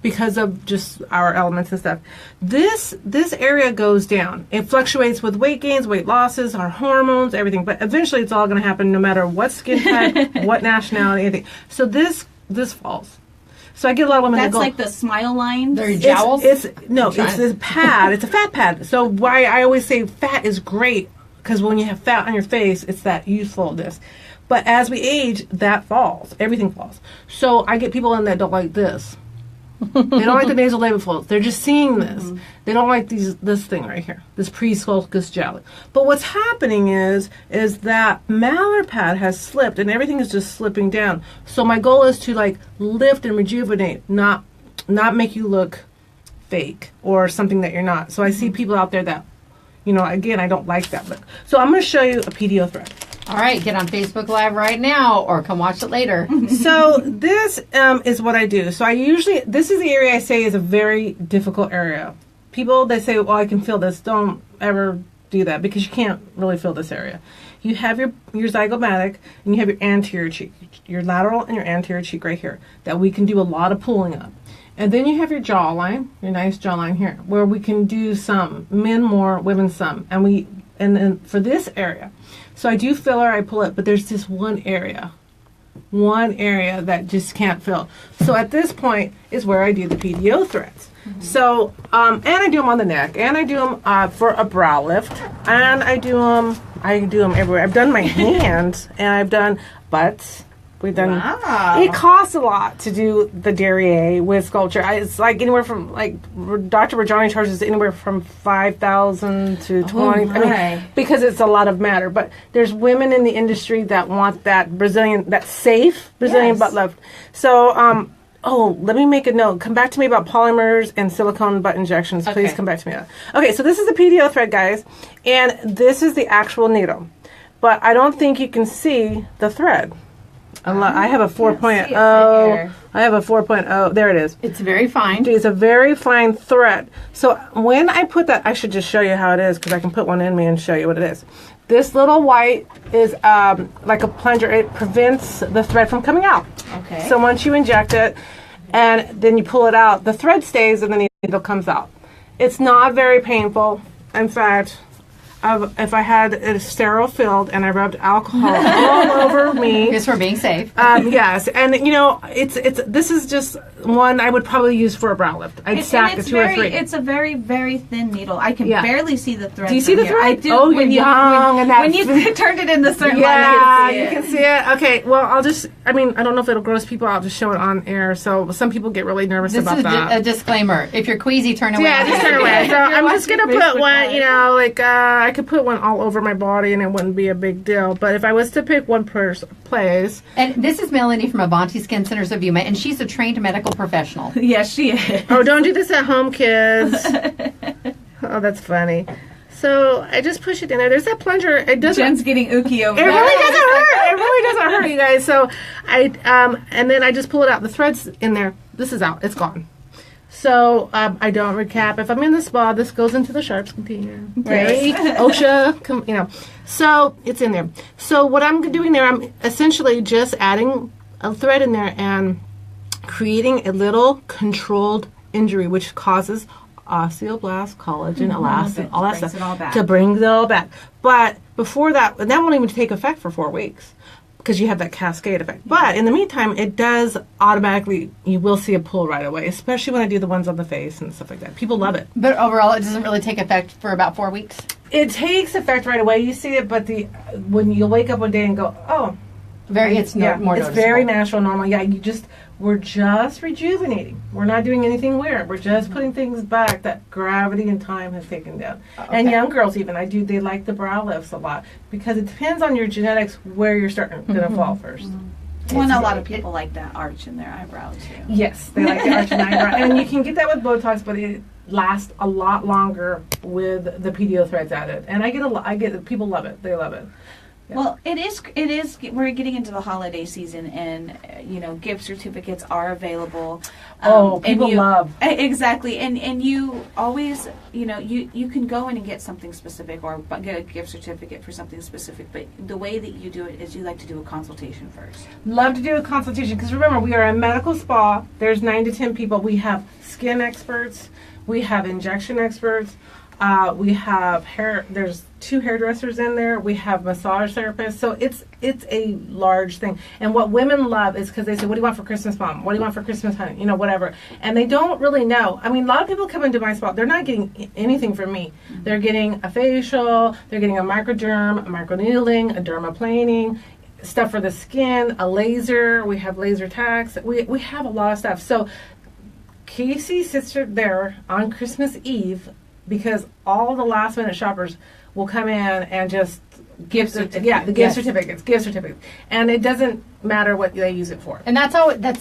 because of just our elements and stuff. This area goes down. It fluctuates with weight gains, weight losses, our hormones, everything. But eventually it's all going to happen no matter what skin type, what nationality, anything. So this falls. So I get a lot of women that go... That's like the smile line? Their jowls? It's this pad. It's a fat pad. So why I always say fat is great, because when you have fat on your face, it's that youthfulness. But as we age, that falls. Everything falls. So I get people in that don't like this. They don't like the nasal labial folds. They're just seeing this. They don't like this thing right here, this pre-sulcus jelly. But what's happening is that malar pad has slipped, and everything is just slipping down. So my goal is to like lift and rejuvenate, not make you look fake or something that you're not. So I see people out there that, again, I don't like that look. So I'm going to show you a PDO thread. All right, get on Facebook Live right now or come watch it later. So this is what I do. So this is the area I say is a very difficult area. People that say, well, I can feel this, don't ever do that because you can't really feel this area. You have your zygomatic and you have your anterior cheek, your lateral and your anterior cheek right here that we can do a lot of pulling up. And then you have your jawline, your nice jawline here, where we can do some, men more, women some. And then for this area, so I do filler, I pull it, but there's this one area that just can't fill. So at this point is where I do the PDO threads. So, and I do them on the neck, and I do them for a brow lift, and I do them everywhere. I've done my hands, and I've done butts. We've done. Wow. It costs a lot to do the derriere with sculpture. It's like anywhere from Dr. Rajani charges anywhere from $5,000 to $20,000. I mean, because it's a lot of matter. But there's women in the industry that want that safe Brazilian butt lift. So, let me make a note. Come back to me about polymers and silicone butt injections. Please come back to me. Okay, so this is the PDO thread, guys, and this is the actual needle. But I don't think you can see the thread. I have a 4.0. I have a 4.0. There it is. It's very fine. It's a very fine thread. So when I put that, I should just show you how it is because I can put one in me and show you what it is. This little white is like a plunger. It prevents the thread from coming out. Okay. So once you inject it and then you pull it out, the thread stays and the needle comes out. It's not very painful. In fact, if I had it sterile filled and I rubbed alcohol all over me. Yes, we're being safe. Yes, and this is just one I would probably use for a brow lift. I'd stack the 2 or 3. It's a very, very thin needle. I can barely see the thread. Do you see the thread? I do. Oh, you're young. When you turned it in the certain yeah, light, you can see it. Okay, well, I don't know if it'll gross people out to show it on air, so some people get really nervous This about is that. a disclaimer. If you're queasy, turn away. Yeah, just turn away. So I'm just going to put Facebook one, Live. I could put one all over my body and it wouldn't be a big deal. But if I was to pick one place. And this is Melanie from Avanti Skin Centers of Yuma, and she's a trained medical professional. Yes, she is. Oh, don't do this at home, kids. Oh, that's funny. So I just push it in there. There's that plunger. It doesn't. Jen's getting ooky over It there. really doesn't hurt. It really doesn't hurt, you guys. So and then I just pull it out. The thread's in there. This is out. It's gone. So I don't recap. If I'm in the spa, this goes into the sharps container. Right. OSHA, So it's in there. So what I'm doing there, I'm essentially just adding a thread in there and creating a little controlled injury, which causes osteoblast, collagen, elastin, all that brings stuff it all back. to bring it all back. But before that won't even take effect for 4 weeks. Because you have that cascade effect. But in the meantime, it does automatically, you will see a pull right away, especially when I do the ones on the face and stuff like that. People love it. But overall, it doesn't really take effect for about 4 weeks. It takes effect right away. You see it, but when you wake up one day and go, oh. More it's noticeable. very natural, normal. Yeah, we're just rejuvenating. We're not doing anything weird. We're just putting things back that gravity and time has taken down. Okay. And young girls even, they like the brow lifts a lot because it depends on your genetics where you're starting going to fall first. Well, and a lot of people like that arch in their eyebrow too. Yes, they like the arch and eyebrow. And you can get that with Botox, but it lasts a lot longer with the PDO threads added. And people love it. They love it. Yeah. Well, it is. We're getting into the holiday season, and gift certificates are available. People love exactly, and you always, you can go in and get something specific or get a gift certificate for something specific. But the way that you do it is you like to do a consultation first. Love to do a consultation because remember we are a medical spa. There's 9 to 10 people. We have skin experts. We have injection experts. We have hair. There's 2 hairdressers in there. We have massage therapists. So it's a large thing. And what women love is because they say, "What do you want for Christmas, Mom? What do you want for Christmas, honey?" Whatever. And they don't really know. I mean, a lot of people come into my spa. They're not getting anything from me. Mm-hmm. They're getting a facial. They're getting a microderm, a microneedling, a dermaplaning, stuff for the skin, a laser. We have laser tax. We have a lot of stuff. So Casey sits there on Christmas Eve. Because all the last minute shoppers will come in and just gift certificates, and it doesn't matter what they use it for. And that's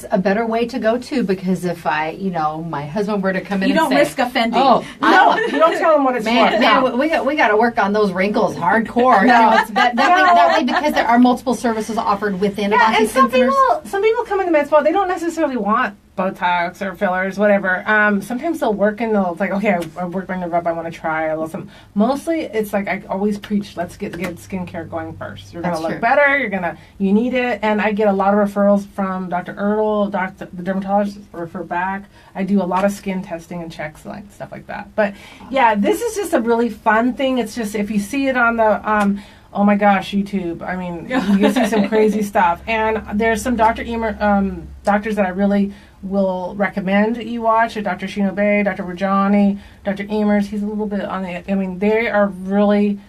a better way to go too, because if my husband were to come in You and don't say, risk offending. "Oh, No, you don't tell them what it's for. man, we got to work on those wrinkles hardcore." It's that way because there are multiple services offered within Avanti and some Skin Centers. people come in the med spa, they don't necessarily want Botox or fillers, whatever. Sometimes they'll work and they'll like, okay, I worked my nerve up, I want to try a little something. Mostly, it's like I always preach, let's get skincare going first. You're gonna look better. You need it. And I get a lot of referrals from Dr. Ertl, the dermatologist, refer back. I do a lot of skin testing and checks, like stuff like that. But yeah, this is just a really fun thing. It's just if you see it on the oh my gosh, YouTube. I mean, you can see some crazy stuff. And there's some doctors that I really will recommend you watch. Dr. Shinobe, Dr. Rajani, Dr. Emers. He's a little bit on the, I mean, they are really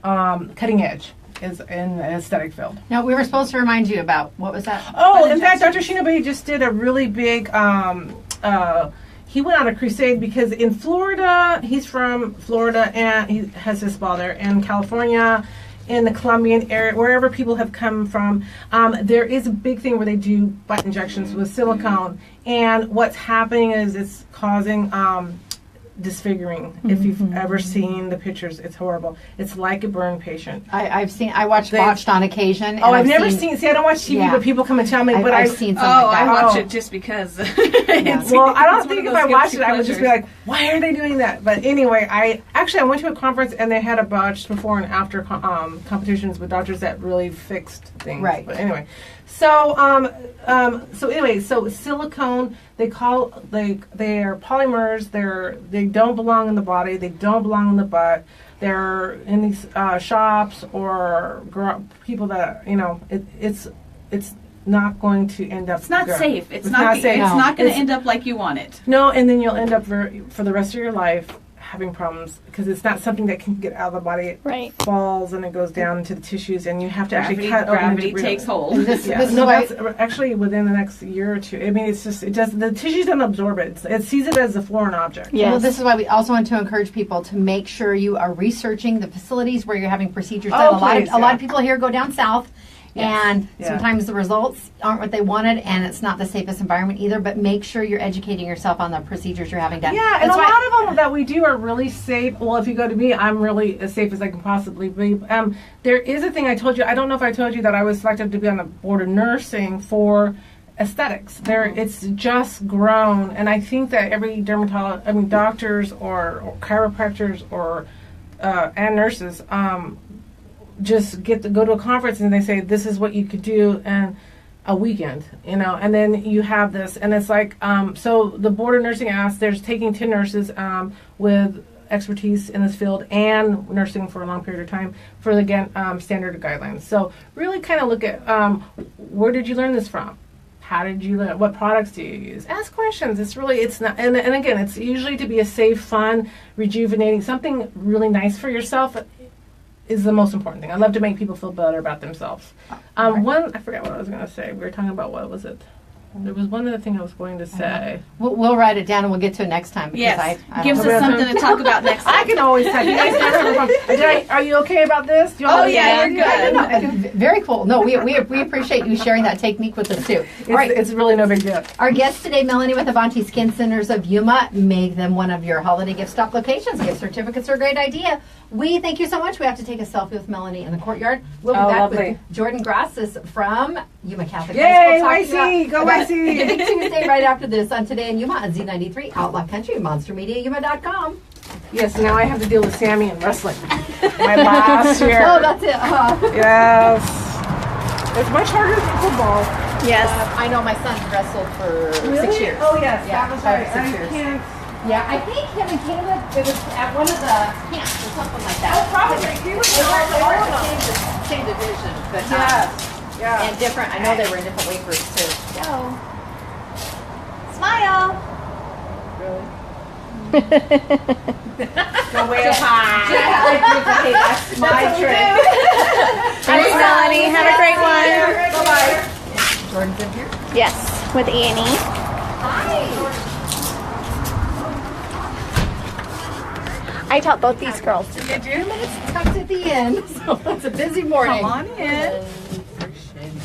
cutting edge is in the aesthetic field. Now, we were supposed to remind you about, what was that? Oh, in fact, Dr. Shinobe just did a really big, he went on a crusade because in Florida, he's from Florida and he has his spa there, in California, in the Colombian area, wherever people have come from, there is a big thing where they do butt injections with silicone, and what's happening is it's causing disfiguring. If you've ever seen the pictures, it's horrible. It's like a burn patient. I watched Botched on occasion. Oh, I've never seen. See, I don't watch TV, but people come and tell me. But I've seen something like that. I watch it just because. Well, I don't think if I watched it, I would just be like, why are they doing that? But anyway, I went to a conference and they had a botched before and after competitions with doctors that really fixed things. Right. But anyway, so silicone, they are polymers. They don't belong in the body. They don't belong in the butt. They're in these shops or people that it's not going to end up. It's not good. safe. It's not safe. It's not going to end up like you want it. No, and then you'll end up for the rest of your life having problems because it's not something that can get out of the body. It falls and it goes down into the tissues, and you have to actually cut. Gravity takes hold. That's actually within the next year or two. I mean, the tissues don't absorb it. It sees it as a foreign object. Yes. Well, this is why we also want to encourage people to make sure you are researching the facilities where you're having procedures done. A lot of people here go down south. And sometimes the results aren't what they wanted, and it's not the safest environment either, but make sure you're educating yourself on the procedures you're having done. Yeah, and a lot of them that we do are really safe. Well, if you go to me, I'm really as safe as I can possibly be. There is a thing I told you, I don't know if I told you that I was selected to be on the board of nursing for aesthetics. It's just grown, and I think that every doctors or chiropractors or and nurses, just go to a conference and they say this is what you could do in a weekend, and then you have this, and it's like so the board of nursing they're taking 10 nurses with expertise in this field and nursing for a long period of time for standard guidelines. So really kind of look at where did you learn this from? How did you learn? What products do you use? Ask questions. It's not, and again, it's usually to be a safe, fun, rejuvenating, something really nice for yourself is the most important thing. I love to make people feel better about themselves. I forgot what I was going to say. We were talking about, what was it? There was one other thing I was going to say. We'll write it down and we'll get to it next time. Yes. Gives us something to talk about next time. I can always tell you. Guys never have a problem. Are you okay about this? You're good. No, very cool. No, we appreciate you sharing that technique with us too. All right. It's really no big deal. Our guest today, Melanie with Avanti Skin Centers of Yuma. Make them one of your holiday gift stop locations. Gift certificates are a great idea. We thank you so much. We have to take a selfie with Melanie in the courtyard. We'll be back with Jordan Grasses from Yuma Catholic High School. Yay, YC! Go YC! Big Tuesday right after this on Today in Yuma on Z93, Outlaw Country, MonsterMediaYuma.com. Yes, now I have to deal with Sammy and wrestling. My last year. Oh, that's it. Yes. It's much harder than football. Yes. I know my son wrestled for 6 years. Oh, yes. Yeah, that was right. 6 years. Can't. Yeah, I think him and Caleb, it was at one of the camps or something like that. Oh, probably. He was They were in the same division, but yeah. and different. I know they were in different weight groups too. Go. Smile. Really? Go way up high. Hey, that's my trick. Thanks, Melanie. Have a great one. Bye-bye. Jordan's in here. Yes, with Annie. Hi. I taught both these girls. You do, but it's tucked at the end, so it's a busy morning. Come on in.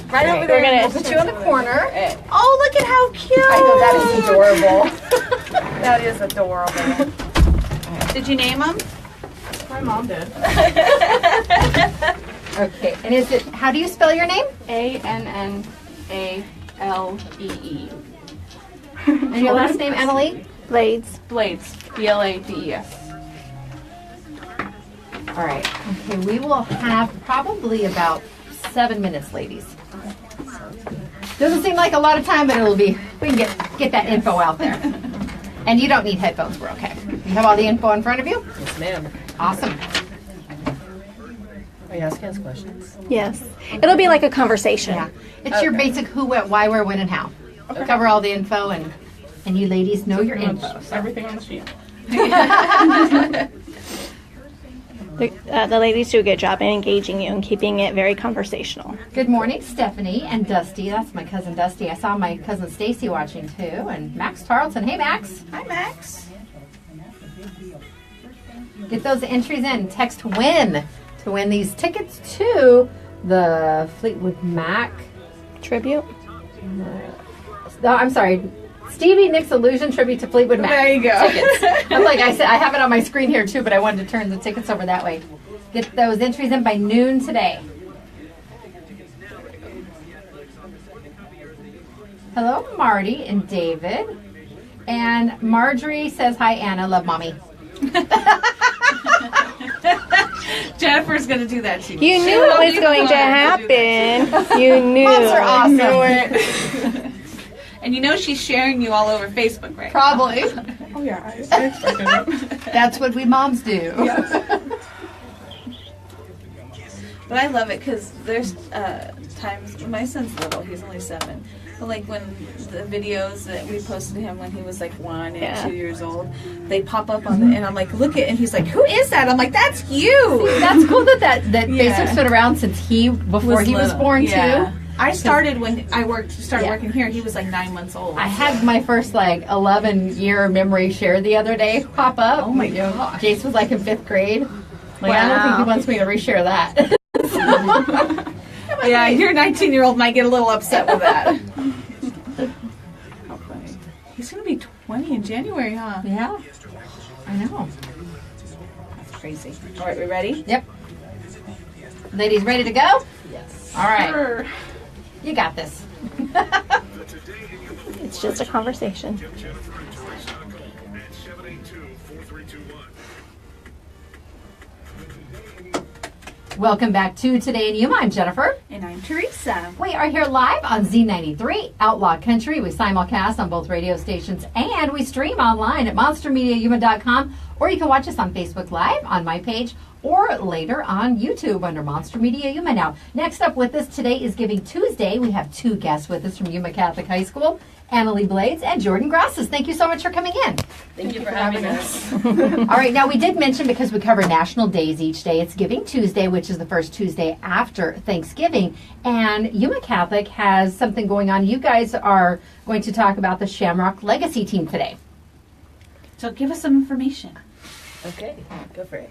Right over We're there. gonna- We'll put you in the corner. Oh, look at how cute. I know, that is adorable. That is adorable. Did you name them? My mom did. Okay, and is it, how do you spell your name? Annalee. And your last name, Analee? Blades. Blades. Blades. All right. Okay, we will have probably about 7 minutes, ladies. Doesn't seem like a lot of time, but it'll be, we can get that info out there. And you don't need headphones, we're okay. You have all the info in front of you? Yes, ma'am. Awesome. Are you asking us questions? Yes. It'll be like a conversation. Yeah. It's your basic who, what, why, where, when, and how. Okay. Cover all the info, and you ladies know your info. So. Everything on the sheet. The ladies do a good job in engaging you and keeping it very conversational. Good morning, Stephanie and Dusty. That's my cousin Dusty. I saw my cousin Stacy watching too, and Max Tarleton. Hey, Max. Hi, Max. Get those entries in. Text WIN to win these tickets to the Fleetwood Mac. Tribute. No, I'm sorry. Stevie Nicks Illusion tribute to Fleetwood Mac. There you go. Tickets. I'm like I said, I have it on my screen here too, but I wanted to turn the tickets over that way. Get those entries in by noon today. Hello, Marty and David. And Marjorie says, hi, Anna. Love, Mommy. Jennifer's going to do that too. You knew it was going to happen. You knew. Moms are awesome. Knew it. And you know she's sharing you all over Facebook, right? Probably. Oh yeah, I expected it. That's what we moms do. But I love it because there's times when my son's little, he's only 7. But like when the videos that we posted to him when he was like 1 and 2 years old, they pop up on the, and I'm like, look at, and he's like, who is that? I'm like, that's you. That's cool that Yeah. Facebook's been around since before he was little. born Yeah. too. I started when I started Yeah. working here. He was like 9 months old. I had my first 11-year memory share the other day pop up. Oh my gosh. Jace was like in 5th grade. Like, I don't think he wants me to reshare that. Yeah, your 19-year-old might get a little upset with that. How funny. He's going to be 20 in January, huh? Yeah, I know. That's crazy. All right, we ready? Yep. Ladies, ready to go? Yes. All right. Sure. You got this. It's just a conversation. Welcome back to Today in Yuma. I'm Jennifer. And I'm Teresa. We are here live on Z93 Outlaw Country. We simulcast on both radio stations and we stream online at monstermediayuma.com, or you can watch us on Facebook Live on my page or later on YouTube under Monster Media Yuma. Now, next up with us today is Giving Tuesday. We have 2 guests with us from Yuma Catholic High School, Analee Blades and Jordan Grasses. Thank you so much for coming in. Thank you for having us. All right, now we did mention, because we cover national days each day, it's Giving Tuesday, which is the first Tuesday after Thanksgiving. And Yuma Catholic has something going on. You guys are going to talk about the Shamrock Legacy team today. So give us some information. Okay, go for it.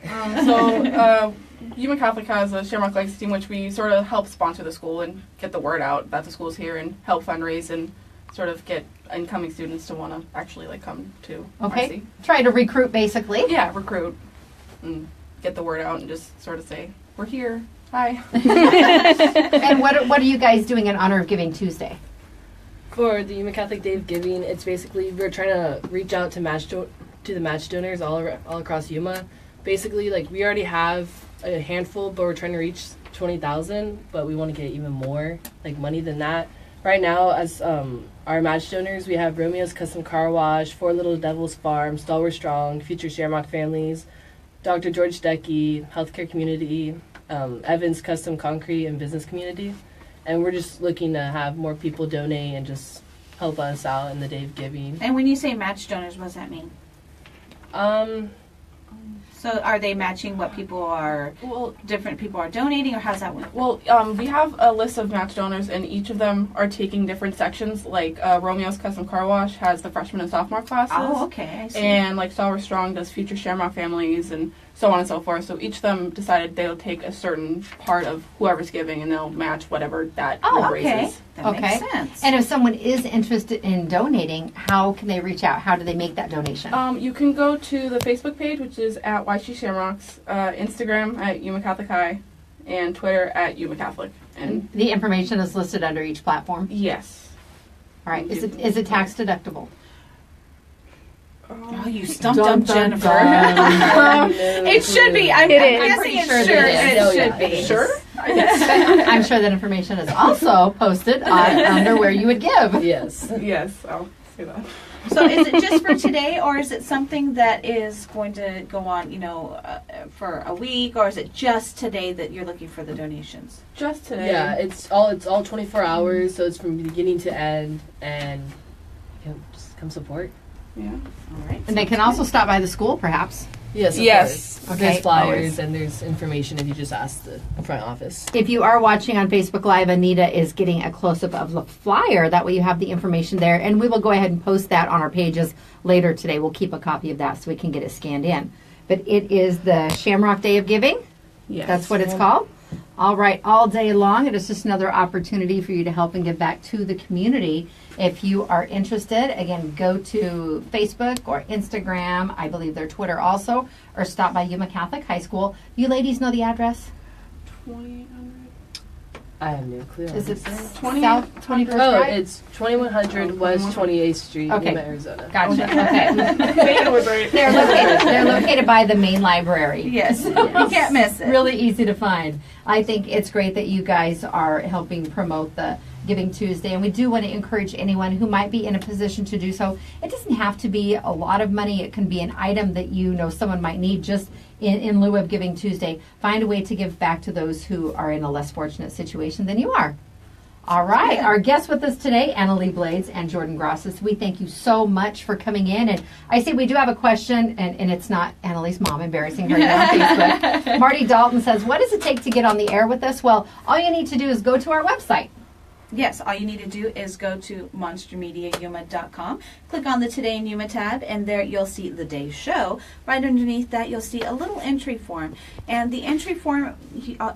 Yuma Catholic has a Shamrock Legacy team, which we sort of help sponsor the school and get the word out that the school's here and help fundraise and sort of get incoming students to want to actually come to Okay, RC. try to recruit basically. Yeah, recruit and get the word out and just sort of say, we're here. Hi. And what are you guys doing in honor of Giving Tuesday? For the Yuma Catholic Day of Giving, it's basically we're trying to reach out to the match donors all across Yuma. Basically, we already have a handful, but we're trying to reach 20,000, but we want to get even more money than that. Right now, as our match donors, we have Romeo's Custom Car Wash, Four Little Devils Farm, Stalwart Strong, Future Shamrock Families, Dr. George Decky, Healthcare Community, Evans Custom Concrete and Business Community. And we're just looking to have more people donate and just help us out in the Day of Giving. And when you say match donors, what does that mean? So are they matching what people are, Well, different people are donating, or how's that work? Well, we have a list of match donors, and each of them are taking different sections. Like Romeo's Custom Car Wash has the freshman and sophomore classes. Oh, okay, I see. And like Star Strong does Future Shamrock Families, and so on and so forth. So each of them decided they'll take a certain part of whoever's giving, and they'll match whatever that Oh, raises. okay. That makes sense. And if someone is interested in donating, how can they reach out? How do they make that donation? You can go to the Facebook page, which is at YC Shamrocks, Instagram at Yuma Catholic High, and Twitter at Yuma Catholic. And The information is listed under each platform. yes. All right. Is it tax deductible? Oh, you stumped Dun, up dun, Jennifer. dun. It should be. I'm It is. guessing pretty it's sure sure. that it is. It Oh, should yeah. be. Sure? I'm sure that information is also posted under where you would give. Yes. Yes, I'll say that. So is it just for today, or is it something that is going to go on, for a week, or is it just today that you're looking for the donations? Just today. Yeah, it's all 24 hours, so it's from beginning to end, and you can just come support. Yeah. All right. And they can also stop by the school, perhaps. Yes, of Yes. course. Okay. There's flyers Always. and there's information if you just ask the front office. If you are watching on Facebook Live, Anita is getting a close-up of the flyer. That way you have the information there. And we will go ahead and post that on our pages later today. We'll keep a copy of that so we can get it scanned in. But it is the Shamrock Day of Giving. Yes. That's what it's called. All right, all day long. It is just another opportunity for you to help and give back to the community. If you are interested, again, go to Facebook or Instagram. I believe they're Twitter also, or stop by Yuma Catholic High School. You ladies know the address? 2800. I have no clue. Is it 20 South 21st Oh, Drive? it's 2100 West 28th Street, Okay. Yuma, Arizona. Gotcha. Okay. It was right. They're located by the main library. Yes. You can't miss it. Really easy to find. I think it's great that you guys are helping promote the Giving Tuesday, and we do want to encourage anyone who might be in a position to do so. It doesn't have to be a lot of money. It can be an item that you know someone might need just in lieu of Giving Tuesday. Find a way to give back to those who are in a less fortunate situation than you are. All right, our guests with us today, Analee Blades and Jordan Grosses. We thank you so much for coming in. And I see we do have a question, and it's not Annalee's mom embarrassing her on Facebook. Marty Dalton says, what does it take to get on the air with us? Well, all you need to do is go to our website. Yes, all you need to do is go to monstermediayuma.com, click on the Today in Yuma tab, and there you'll see the day's show. Right underneath that, you'll see a little entry form. And the entry form,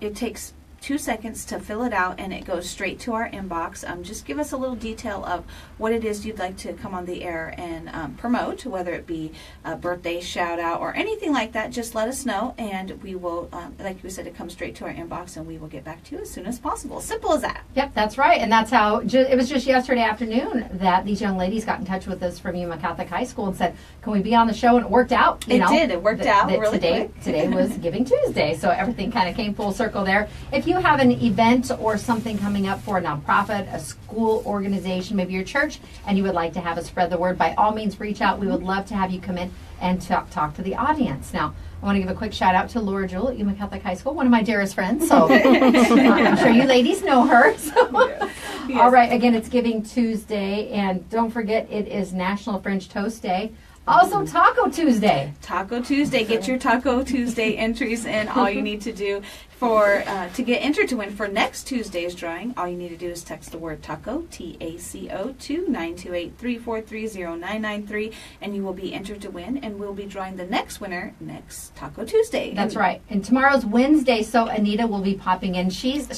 it takes 2 seconds to fill it out, and it goes straight to our inbox. Just give us a little detail of what it is you'd like to come on the air and promote, whether it be a birthday shout out or anything like that. Just let us know, and we will, like we said, it comes straight to our inbox, and we will get back to you as soon as possible. Simple as that. Yep, that's right. And that's how, it was just yesterday afternoon that these young ladies got in touch with us from Yuma Catholic High School and said, can we be on the show? And it worked out. It did. It worked out really quick. Today was Giving Tuesday, so everything kind of came full circle there. If you have an event or something coming up for a nonprofit, a school organization, maybe your church, and you would like to have us spread the word, by all means reach out. We would love to have you come in and talk to the audience. Now, I want to give a quick shout out to Laura Jewell at Yuma Catholic High School, one of my dearest friends. So I'm sure you ladies know her. So. Yes. All right, again, it's Giving Tuesday, and don't forget it is National French Toast Day. Also, Taco Tuesday. Taco Tuesday. Get your Taco Tuesday entries in. All you need to do to get entered to win for next Tuesday's drawing, all you need to do is text the word taco, TACO, to 928-343-0993, and you will be entered to win, and we'll be drawing the next winner next Taco Tuesday. That's right. And tomorrow's Wednesday, so Anita will be popping in. She's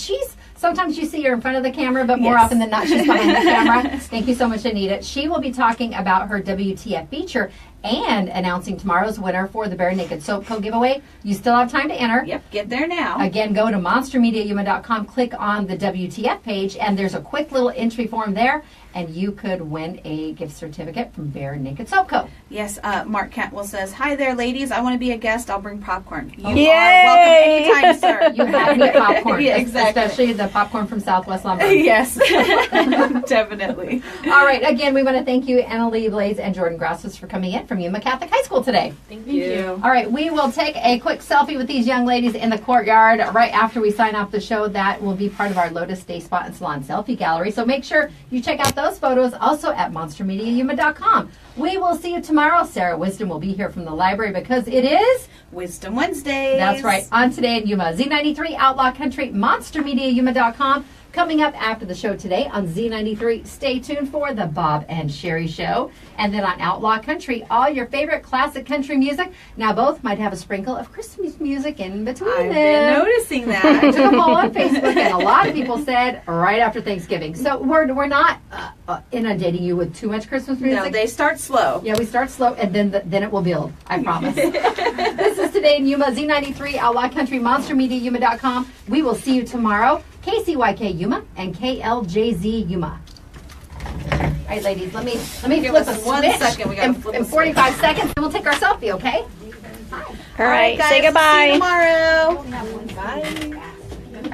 sometimes you see her in front of the camera, but more Yes. often than not, she's behind the camera. Thank you so much, Anita. She will be talking about her WTF feature and announcing tomorrow's winner for the Bare Naked Soap Co. giveaway. You still have time to enter. Yep, get there now. Again, go to monstermediayuma.com, click on the WTF page, and there's a quick little entry form there, and you could win a gift certificate from Bare Naked Soap Co. Yes, Mark Cantwell says, hi there, ladies. I want to be a guest. I'll bring popcorn. You Yay! are welcome anytime, sir. You have to get popcorn, Yeah, exactly. especially the popcorn from Southwest Lumber. Yes, definitely. All right, again, we want to thank you, Analee Blades and Jordan Grosses, for coming in from from Yuma Catholic High School today. Thank you. All right, we will take a quick selfie with these young ladies in the courtyard right after we sign off the show. That will be part of our Lotus Day Spa and Salon selfie gallery. So make sure you check out those photos also at monstermediayuma.com. We will see you tomorrow. Sarah Wisdom will be here from the library because it is Wisdom Wednesdays. That's right, on Today in Yuma. Z93 Outlaw Country, monstermediayuma.com. Coming up after the show today on Z93, stay tuned for the Bob and Sherry Show. And then on Outlaw Country, all your favorite classic country music. Now, both might have a sprinkle of Christmas music in between I've them. been noticing that. I took a poll on Facebook, and a lot of people said right after Thanksgiving. So we're not inundating you with too much Christmas music. No, they start slow. Yeah, we start slow, and then it will build. I promise. This is Today in Yuma, Z93, Outlaw Country, monstermediayuma.com. We will see you tomorrow. KCYK Yuma and KLJZ Yuma. All right, ladies, let me Give flip us a one switch second. We gotta in, flip in a 45 seconds, and we'll take our selfie, okay? All right, guys, say See you goodbye. tomorrow. Bye.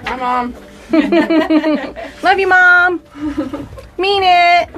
Hi, Mom. Love you, Mom. Mean it.